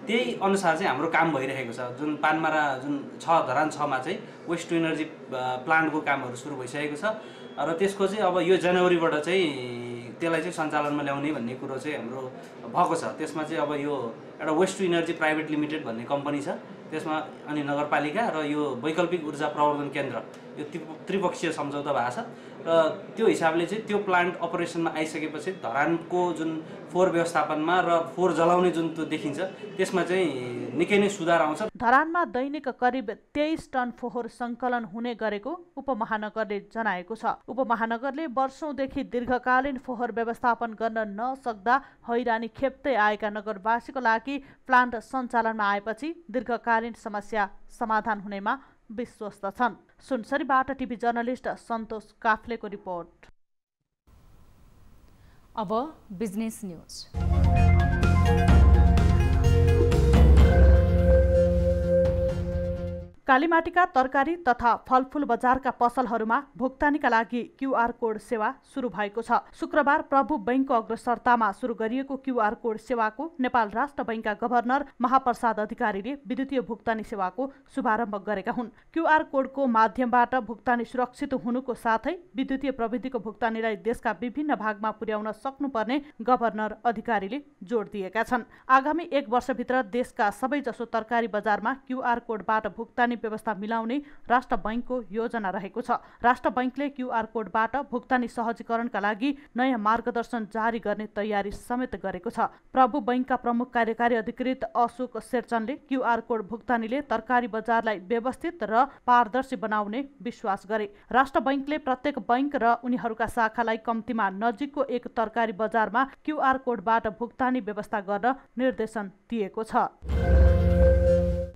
त्यही अनुसार चाहिँ हाम्रो काम भइरहेको छ। जुन पानमारा जुन धरान 6 मा चाहिँ वेस्ट टु एनर्जी प्लान्टको कामहरू सुरु भइसकेको छ र त्यसको चाहिँ अब यो जनवरीबाट चाहिँ त्यसलाई चाहिँ सञ्चालनमा ल्याउने भन्ने कुरो चाहिँ हाम्रो भएको छ। त्यसमा चाहिँ अब यो एउटा waste to energy private limited भन्ने कम्पनी छ, त्यसमा अनि नगरपालिका र यो वैकल्पिक ऊर्जा प्रवर्धन केन्द्र यो त्रिपक्षीय सम्झौता भएको छ र त्यो हिसाबले चाहिँ त्यो प्लान्ट अपरेसनमा आइसकेपछि धरानको जुन फोहोर व्यवस्थापनमा र फोहोर जलाउने जुन त्यो देखिन्छ त्यसमा चाहिँ निकै नै सुधार आउँछ। धरानमा दैनिक करिब 23 टन फोहोर सङ्कलन हुने गरेको उपमहानगरले जनाएको छ। उपमहानगरले वर्षौंदेखि दीर्घकालीन फोहोर व्यवस्थापन गर्न नसक्दा हैरानी खेप्दै आएका नगरवासीको लागि प्लान्ट सञ्चालनमा आएपछि दीर्घकालीन समस्या समाधान हुनेमा विश्वस्त छन्। सुनसरीबाट टिभी जर्नलिस्ट सन्तोष काफ्लेको रिपोर्ट। अब बिजनेस न्यूज। कालीमाटीका तरकारी तथा फलफूल बजारका पसलहरूमा भुक्तानीका लागि क्यूआर कोड सेवा सुरु भएको छ। शुक्रबार प्रभु बैंकको अग्रसरतामा सुरु गरिएको क्यूआर कोड सेवाको नेपाल राष्ट्र बैंकका गभर्नर महाप्रसाद अधिकारीले विद्युतीय भुक्तानी सेवाको शुभारम्भ गरेका हुन्। क्यूआर कोडको माध्यमबाट भुक्तानी सुरक्षित हुनुको साथै विद्युतीय प्रविधिको भुक्तानीलाई देशका विभिन्न भागमा पुर्याउन सक्नुपर्ने गभर्नर अधिकारीले जोड दिएका छन्। आगामी 1 वर्षभित्र देशका सबैजसो तरकारी बजारमा क्यूआर कोडबाट भुक्तानी व्यवस्था मिलाउने राष्ट्र बैंकको योजना रहेको छ। राष्ट्र बैंकले क्यूआर कोडबाट भुक्तानी सहजीकरणका लागि नयाँ मार्गदर्शन जारी गर्ने तयारी समेत गरेको छ। प्रभु बैंकका प्रमुख कार्यकारी अधिकृत अशोक शेरचनले क्यूआर कोड भुक्तानीले तरकारी बजारलाई व्यवस्थित र पारदर्शी बनाउने विश्वास गरे। राष्ट्र बैंकले प्रत्येक बैंक र उनीहरूका शाखालाई कम्तीमा नजिकको एक तरकारी बजारमा क्यूआर कोडबाट भुक्तानी व्यवस्था गर्न निर्देशन दिएको छ।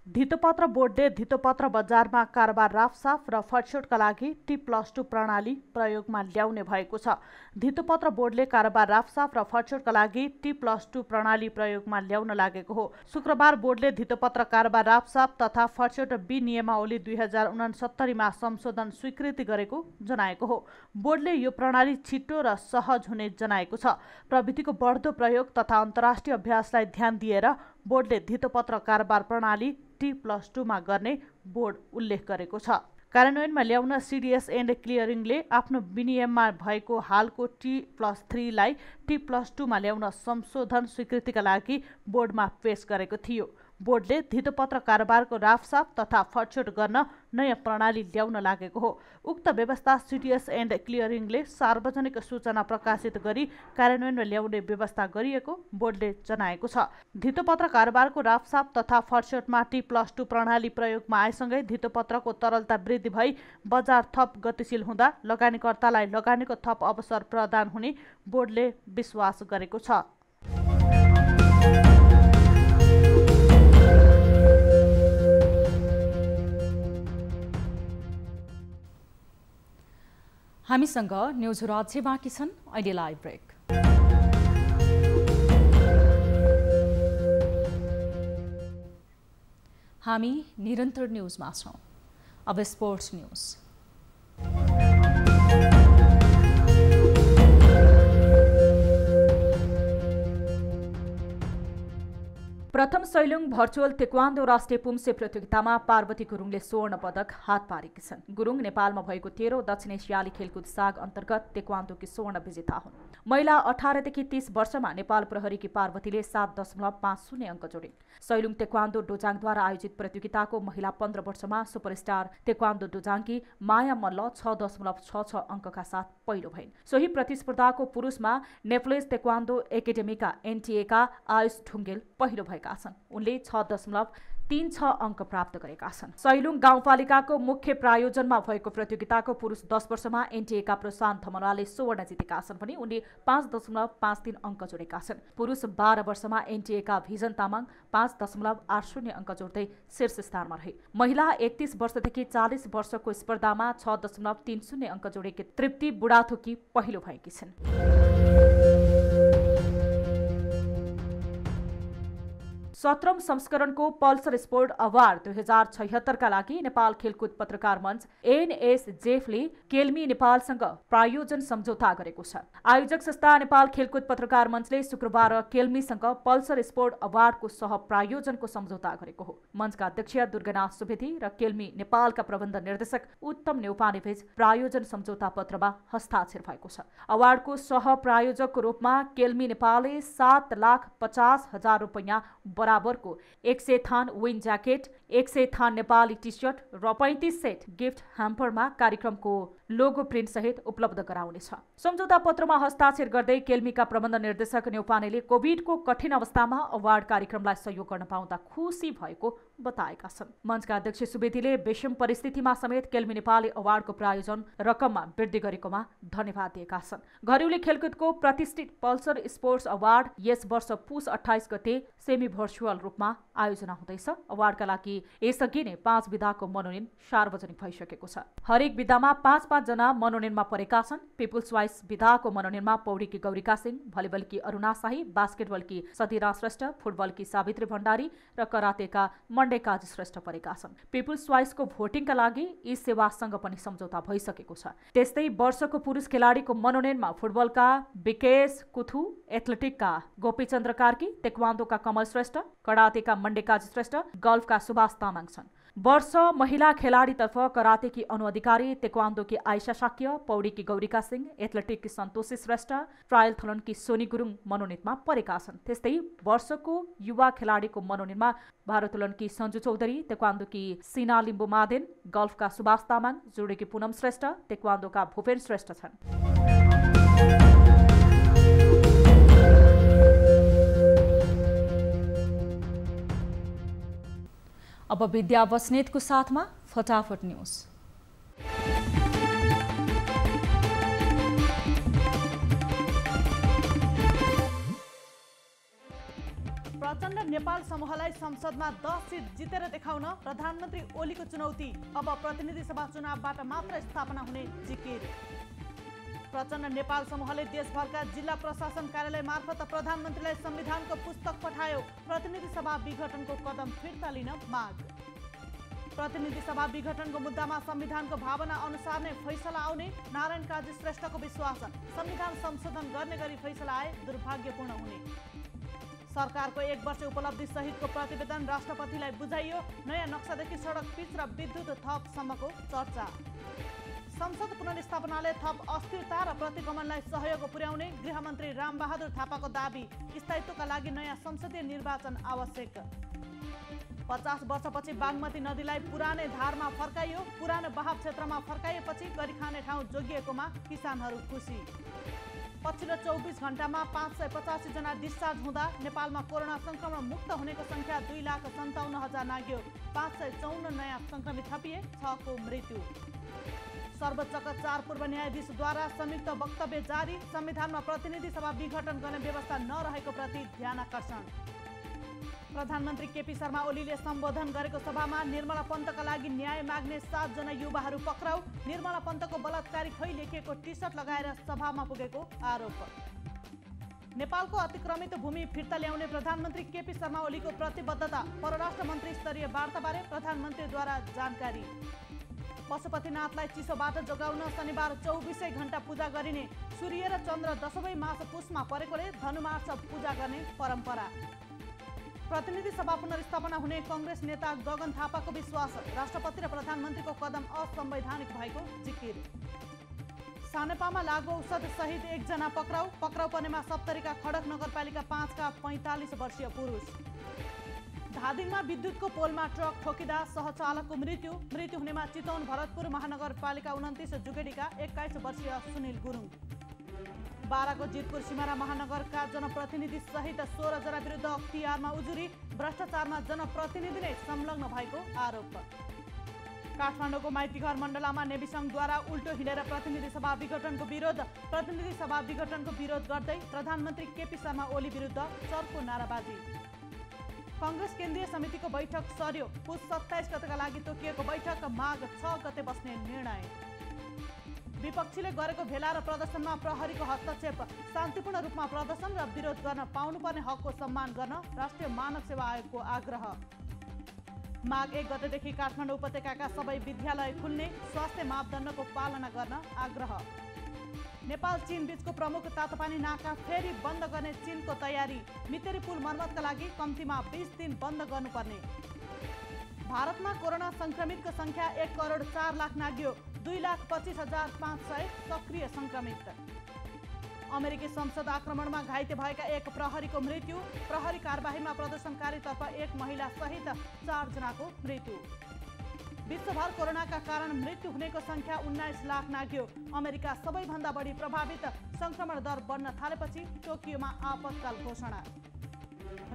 धितोपत्र बोर्डले धितोपत्र बजारमा कारोबार राफसाफ र फटसोटका लागि T+2 प्रणाली प्रयोगमा ल्याउने भएको छ। धितोपत्र बोर्डले कारोबार राफसाफ र फटसोटका लागि T+2 प्रणाली प्रयोगमा ल्याउन लागेको हो। शुक्रबार बोर्डले धितोपत्र कारोबार राफसाफ तथा फटसोट विनियमावली 2069 मा संशोधन स्वीकृति गरेको जनाएको हो। बोर्डले यो प्रणाली छिटो र सहज हुने जनाएको छ। प्रविधिको बढ्दो प्रयोग तथा अन्तर्राष्ट्रिय अभ्यासलाई ध्यान दिएर बोर्डले धितोपत्र कारोबार प्रणाली T+2 मा गर्ने बोर्ड उल्लेख गरेको छ। कार्यान्वयनमा ल्याउन सिडिएस एन्ड क्लियरिङले आफ्नो विनियममा भएको हालको T+3 लाई T+2 मा ल्याउन संशोधन स्वीकृतिका लागि बोर्डमा पेश गरेको थियो। बोर्डले धितोपत्र कारोबारको राफसाफ तथा फटछुट गर्न नयाँ प्रणाली ल्याउन लागेको हो। उक्त व्यवस्था सिटिएस एन्ड क्लियरिङले सार्वजनिक सूचना प्रकाशित गरी कार्यान्वयनमा ल्याउने व्यवस्था गरिएको बोर्डले जनाएको छ। धितोपत्र कारोबारको राफसाफ तथा फटछुटमा T+2 प्रणाली प्रयोगमा आएसँगै धितोपत्रको तरलता वृद्धि भई बजार थप गतिशील हुँदा लगानीकर्तालाई लगानीको थप अवसर प्रदान हुने बोर्डले विश्वास गरेको छ। हामीसँग न्युजहरू अझै बाँकी छन्, अहिले लाइभ ब्रेक। हामी निरन्तर न्युजमा छौँ। अब स्पोर्ट्स न्युज। प्रथम सैलुङ भर्चुअल तेक्वान्दो राष्ट्रिय पुम्से प्रतियोगितामा पार्वती गुरुङले स्वर्ण पदक हात पारेकी छन्। गुरुङ नेपालमा भएको 13औं दक्षिण एसियाली खेलकुद साग अन्तर्गत तेक्वान्दोकी स्वर्ण विजेता हुन्। महिला 18 देखि 30 वर्षमा नेपाल प्रहरीकी पार्वतीले 7.50 अङ्क जोडिन्। सैलुङ तेक्वान्दो डोजाङद्वारा आयोजित प्रतियोगिताको महिला 15 वर्षमा सुपरस्टार तेक्वान्दो डोजाङकी माया मल्ल 6.66 अङ्कका साथ पहिलो भइन्। सोही प्रतिस्पर्धाको पुरुषमा नेप्लेज तेक्वान्दो एकाडेमीका एनटिएका आयुष ढुङ्गेल पहिलो भएका छन्। उनले 6.36 अङ्क प्राप्त गरेका छन्। सैलुङ गाउँपालिकाको मुख्य प्रायोजनमा भएको प्रतियोगिताको पुरुष 10 वर्षमा एनटिएका प्रशान्त धमलाले स्वर्ण जितेका छन् भने उनले 5.53 अङ्क जोडेका छन्। पुरुष 12 वर्षमा एनटिएका भिजन तामाङ 5.80 अङ्क जोड्दै शीर्ष स्थानमा रहे। महिला 31 वर्षदेखि 40 वर्षको स्पर्धामा 6.30 अङ्क जोडेकी तृप्ति बुढाथोकी पहिलो भएकी छिन्। सत्रौं संस्करणको पल्सर स्पोर्ट अवार्ड 2076 का लागि नेपाल खेलकुद पत्रकार मञ्च एनएसजेफले केल्मी नेपालसँग प्रायोजन सम्झौता गरेको छ। आयोजक संस्था नेपाल खेलकुद पत्रकार मञ्चले शुक्रबार केल्मीसँग पल्सर स्पोर्ट अवार्डको सह प्रायोजनको सम्झौता गरेको हो। मञ्चका अध्यक्ष दुर्गानाथ सुवेदी र केल्मी नेपालका प्रबन्ध निर्देशक उत्तम नेउपानेबीच प्रायोजन सम्झौता पत्रमा हस्ताक्षर भएको छ। अवार्डको सह प्रायोजकको रूपमा केल्मी नेपालले 7,50,000 रुपैयाँ बराबरको 100 थान विन ज्याकेट, 100 थान नेपाली टी सर्ट र 35 सेट गिफ्ट ह्याम्परमा कार्यक्रमको लोगो प्रिन्ट सहित उपलब्ध गराउनेछ। सम्झौता पत्रमा हस्ताक्षर गर्दै केल्मीका प्रबन्ध निर्देशक नेउपानेले कोभिडको कठिन अवस्थामा अवार्ड कार्यक्रमलाई सहयोग गर्न पाउँदा खुसी भएको बताएका छन्। मञ्चका अध्यक्ष सुवेदीले विषम परिस्थितिमा समेत केल्मी नेपालले अवार्डको प्रायोजन रकममा वृद्धि गरेकोमा धन्यवाद दिएका छन्। घरेउली खेलकुदको प्रतिष्ठित पल्सर स्पोर्ट्स अवार्ड यस वर्ष पुस 28 गते सेमी भर्चुअल रूपमा आयोजना हुँदैछ। अवार्डका लागि यसअघि नै 5 विधाको मनोनयन सार्वजनिक भइसकेको छ। हरेक विधामा 5-5 जना मनोनयनमा परेका छन्। पिपुल्स वाइस विधाको मनोनयनमा पौडीकी गौरिका सिंह, भलिबलकी अरुणा शाही, बास्केटबलकी सतीरा श्रेष्ठ, फुटबलकी सावित्री भण्डारी र करातेका मण्डेकाजी श्रेष्ठ परेका छन्। पिपुल्स वाइसको भोटिङका लागि यी सेवासँग पनि सम्झौता भइसकेको छ। त्यस्तै वर्षको पुरुष खेलाडीको मनोनयनमा फुटबलका विकेश कुथु, एथलेटिकका गोपीचन्द्र कार्की, तेक्वान्दोका कमल श्रेष्ठ, करातेका मण्डेकाजी श्रेष्ठ, गल्फका सुभाष तामाङ छन्। वर्ष महिला खेलाडीतर्फ करातेकी अनु अधिकारी, तेक्वान्दोकी आइशा शाक्य, पौडीकी गौरिका सिंह, एथलेटिककी सन्तोषी श्रेष्ठ, ट्रायलथलनकी सोनी गुरुङ मनोनयनमा परेका छन्। त्यस्तै वर्षको युवा खेलाडीको मनोनयनमा भारोत्तोलनकी सञ्जु चौधरी, तेक्वान्दोकी सिना लिम्बु मादेन, गल्फका सुभाष तामाङ, जुडोकी पुनम श्रेष्ठ, तेक्वान्दोका भूपेन श्रेष्ठ छन्। अब विद्या बस्नेतको साथमा फटाफट न्युज। प्रचण्ड नेपाल समूहलाई संसदमा 10 सिट जितेर देखाउन प्रधानमन्त्री ओलीको चुनौती। अब प्रतिनिधि सभा चुनावबाट मात्र स्थापना हुने जिकिर। प्रचण्ड नेपाल समूहले देशभरका जिल्ला प्रशासन कार्यालय मार्फत प्रधानमन्त्रीलाई संविधानको पुस्तक पठायो। प्रतिनिधि सभा विघटनको कदम फिर्ता लिन माग। प्रतिनिधि सभा विघटनको मुद्दामा संविधानको भावना अनुसार नै फैसला आउने नारायण काजी श्रेष्ठको विश्वास। संविधान संशोधन गर्ने गरी फैसला आए दुर्भाग्यपूर्ण हुने। सरकारको 1 वर्ष उपलब्धि सहितको प्रतिवेदन राष्ट्रपतिलाई बुझाइयो। नयाँ नक्सादेखि सडक पिच र विद्युत थपसम्मको चर्चा। संसद पुनर्स्थापनाले थप अस्थिरता र प्रतिगमनलाई सहयोग पुर्याउने गृहमन्त्री रामबहादुर थापाको दाबी। स्थायित्वका लागि नयाँ संसदीय निर्वाचन आवश्यक। 50 वर्षपछि बागमती नदीलाई पुरानै धारमा फर्काइयो। पुरानो बहाव क्षेत्रमा फर्काइएपछि गरी खाने ठाउँ जोगिएकोमा किसानहरू खुसी। पछिल्लो 24 घण्टामा 585 जना डिस्चार्ज हुँदा नेपालमा कोरोना संक्रमण मुक्त हुनेको संख्या 2,57,000 नाग्यो। 554 नयाँ संक्रमित थपिए, 6 को मृत्यु। सर्वोच्चका 4 पूर्व न्यायाधीशद्वारा संयुक्त वक्तव्य जारी। संविधानमा प्रतिनिधि सभा विघटन गर्ने व्यवस्था नरहेको प्रति ध्यानकर्षण। प्रधानमन्त्री केपी शर्मा ओलीले सम्बोधन गरेको सभामा निर्मला पन्तका लागि न्याय माग्ने 7 जना युवाहरू पक्राउ। निर्मला पन्तको बलात्कारी खै लेखिएको टी-सर्ट लगाएर सभामा पुगेको आरोप। नेपालको अतिक्रमित भूमि फिर्ता ल्याउने प्रधानमन्त्री केपी शर्मा ओलीको प्रतिबद्धता। परराष्ट्र मन्त्री स्तरीय वार्ताबारे प्रधानमन्त्रीद्वारा जानकारी। पशुपतिनाथलाई चिसोबाट जोगाउन शनिबार 24 घण्टा पूजा गरिने। सूर्य र चन्द्र दशमै मास पुसमा परेकोले धनुमास पूजा गर्ने परम्परा। प्रतिनिधि सभा पुनर्स्थापना हुने कांग्रेस नेता गगन थापाको विश्वास। राष्ट्रपति र प्रधानमन्त्रीको कदम असंवैधानिक भएको जिकिर। सानेपामा लागु औषध सहित 1 जना पक्राउ। पक्राउ पर्नेमा सप्तरीका खडक नगरपालिका 5 का 45 वर्षीय पुरुष। धादिङमा विद्युतको पोलमा ट्रक ठोकिँदा सहचालकको मृत्यु। मृत्यु हुनेमा चितवन भरतपुर महानगरपालिका 29 जुगेडीका 21 वर्षीय सुनिल गुरुङ। बाराको जितपुर सिमारा महानगरका जनप्रतिनिधि सहित 16 जना विरुद्ध अख्तियारमा उजुरी। भ्रष्टाचारमा जनप्रतिनिधि नै संलग्न भएको आरोप। काठमाडौँको माइतीघर मण्डलामा नेभी सङ्घद्वारा उल्टो हिँडेर प्रतिनिधि सभा विघटनको विरोध। प्रतिनिधि सभा विघटनको विरोध गर्दै प्रधानमन्त्री केपी शर्मा ओली विरुद्ध चर्को नाराबाजी। कांग्रेस केन्द्रीय समितिको बैठक सर्यो। पुस 27 गतेका लागि तोकिएको बैठक माघ 6 गते बस्ने निर्णय। विपक्षीले गरेको भेला र प्रदर्शनमा प्रहरीको हस्तक्षेप। शान्तिपूर्ण रूपमा प्रदर्शन र विरोध गर्न पाउनुपर्ने हकको सम्मान गर्न राष्ट्रिय मानव सेवा आयोगको आग्रह। माघ 1 गतेदेखि काठमाडौँ उपत्यकाका सबै विद्यालय खुल्ने। स्वास्थ्य मापदण्डको पालना गर्न आग्रह। नेपाल चीन बीचको प्रमुख तातोपानी नाका फेरि बन्द गर्ने चीनको तयारी। मितेरी पुल मर्मतका लागि कम्तीमा 20 दिन बन्द गर्नुपर्ने। भारतमा कोरोना संक्रमितको संख्या 1,04,00,000 नाग्यो। 2,25,500 सक्रिय संक्रमित। अमेरिकी संसद आक्रमणमा घाइते भएका 1 प्रहरीको मृत्यु। प्रहरी कारबाहीमा प्रदर्शनकारीतर्फ 1 महिला सहित 4 जनाको मृत्यु। विश्वभर कोरोनाका कारण मृत्यु हुनेको संख्या 19 लाख नाग्यो। अमेरिका सबैभन्दा बढी प्रभावित। संक्रमण दर बढ्न थालेपछि टोकियोमा आपतकाल घोषणा।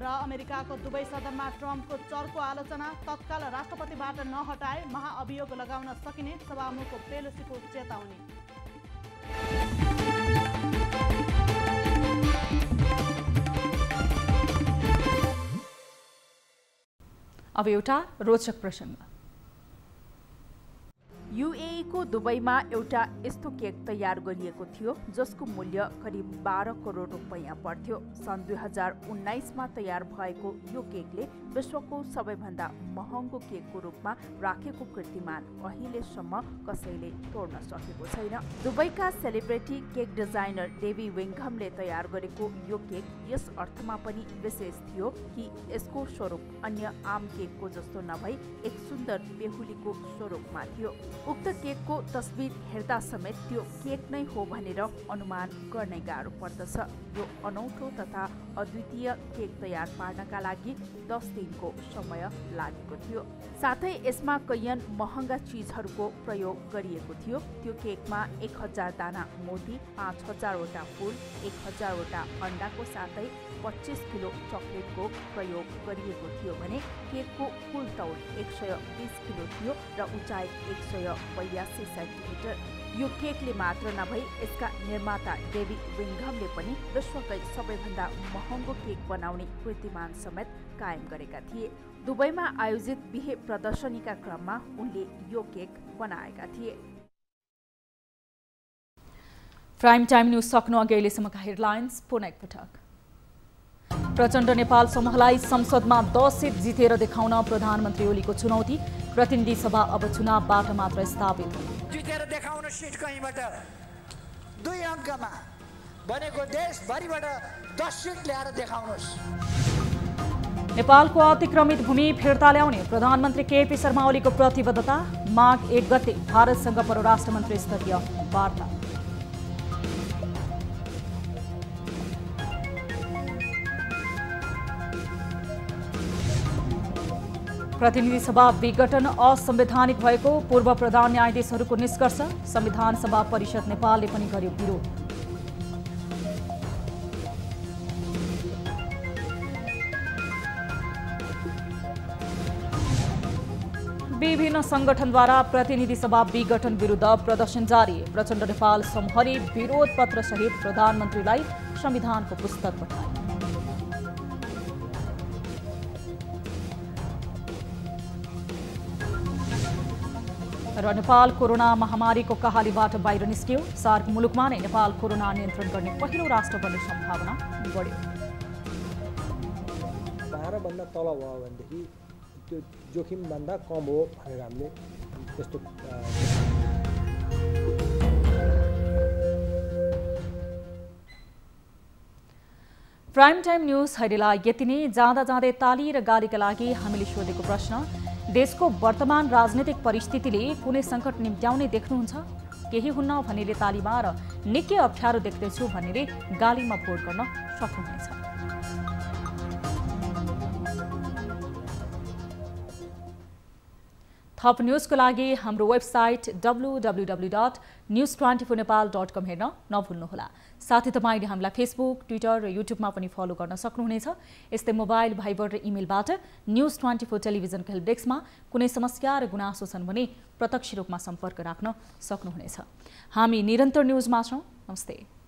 र अमेरिकाको दुवै सदनमा ट्रम्पको चर्को आलोचना। तत्काल राष्ट्रपतिबाट नहटाए महाअभियोग लगाउन सकिने सभामुख पेलोसीको चेतावनी। अब एउटा रोचक प्रसङ्ग। UAE को दुबईमा एउटा यस्तो केक तयार गरिएको थियो जसको मूल्य करिब 12 करोड रुपैयाँ पर्थ्यो। सन् 2019 मा तयार भएको यो केकले विश्वको सबैभन्दा महँगो केकको रूपमा राखेको कीर्तिमान अहिलेसम्म कसैले तोड्न सकेको छैन। दुबईका सेलिब्रिटी केक डिजाइनर डेभी विङ्घमले तयार गरेको यो केक यस अर्थमा पनि विशेष थियो कि यसको स्वरूप अन्य आम केकको जस्तो नभई एक सुन्दर बेहुलीको स्वरूपमा थियो। उक्त केकको तस्बिर हेर्दा समेत त्यो केक नै हो भनेर अनुमान गर्नै गाह्रो पर्दछ। यो अनौठो तथा अद्वितीय केक तयार पार्नका लागि 10 दिनको समय लागेको थियो। साथै यसमा कैयन महँगा चिजहरूको प्रयोग गरिएको थियो। त्यो केकमा 1000 दाना मोती, 5000 वटा फूल, 1000 वटा अन्डाको साथै 25 किलो चकलेटको प्रयोग गरिएको थियो भने केकको कुल तौल 120 किलो थियो र उचाइ 182 सेन्टिमिटर। यो केकले मात्र नभई यसका निर्माता डेभी विङ्घमले पनि विश्वकै सबैभन्दा महँगो केक बनाउने कीर्तिमान समेत कायम गरेका थिए। दुबईमा आयोजित बिहे प्रदर्शनीका क्रममा उनले यो केक बनाएका थिए। प्राइम टाइम न्यूज सक्नु अघि अहिलेसम्मका हेडलाइन्स पुनः एकपटक। प्रचण्ड नेपाल समूहलाई संसदमा 10 सिट जितेर देखाउन प्रधानमन्त्री ओलीको चुनौती। प्रतिनिधि सभा अब चुनावबाट मात्र स्थापित जितेर देखाउन सिट कहीँबाट 2 अङ्कमा बनेको देशभरिबाट 10 सिट ल्याएर देखाउनुहोस्। नेपालको अतिक्रमित भूमि फिर्ता ल्याउने प्रधानमन्त्री केपी शर्मा ओलीको प्रतिबद्धता। माघ 1 गते भारतसँग परराष्ट्र मन्त्री स्तरीय वार्ता। प्रतिनिधि सभा विघटन असंवैधानिक भएको पूर्व प्रधान न्यायाधीशहरूको निष्कर्ष। संविधान सभा परिषद नेपालले पनि गर्यो विरोध। विभिन्न संगठनद्वारा प्रतिनिधि सभा विघटन विरुद्ध प्रदर्शन जारी। प्रचण्ड नेपाल समूहले विरोध पत्र सहित प्रधानमन्त्रीलाई संविधानको पुस्तक पठाए। र नेपाल कोरोना महामारीको कहालीबाट बाहिर निस्कियो। सार्क मुलुकमा नै नेपाल कोरोना नियन्त्रण गर्ने पहिलो राष्ट्र बन्ने सम्भावना बढ्यो। 12 भन्दा तल भयो भनेदेखि त्यो जोखिमभन्दा कम हो भनेर हामीले त्यस्तो प्राइम टाइम न्यूज अहिलेलाई यति नै। जाँदा जाँदै ताली र गालीका लागि हामीले सोधेको प्रश्न, देशको वर्तमान राजनीतिक परिस्थितिले कुनै सङ्कट निम्त्याउने देख्नुहुन्छ? केही हुन्न भन्नेले तालीमा र निकै अप्ठ्यारो देख्दैछु भन्नेले गालीमा भोट गर्न सक्नुहुनेछ। थप न्यूजको लागि हाम्रो वेबसाइट www.news24nepal.com हेर्न नभुल्नुहोला। साथै तपाईले हामीलाई फेसबुक, ट्विटर र युट्युबमा पनि फलो गर्न सक्नुहुनेछ। यस्तै मोबाइल, भाइबर र इमेलबाट न्यूज 24 टेलिभिजनको हेल्प डेस्कमा कुनै समस्या र गुनासो छन् भने प्रत्यक्ष रूपमा सम्पर्क राख्न सक्नुहुनेछ। हामी निरन्तर न्यूजमा छौँ। नमस्ते।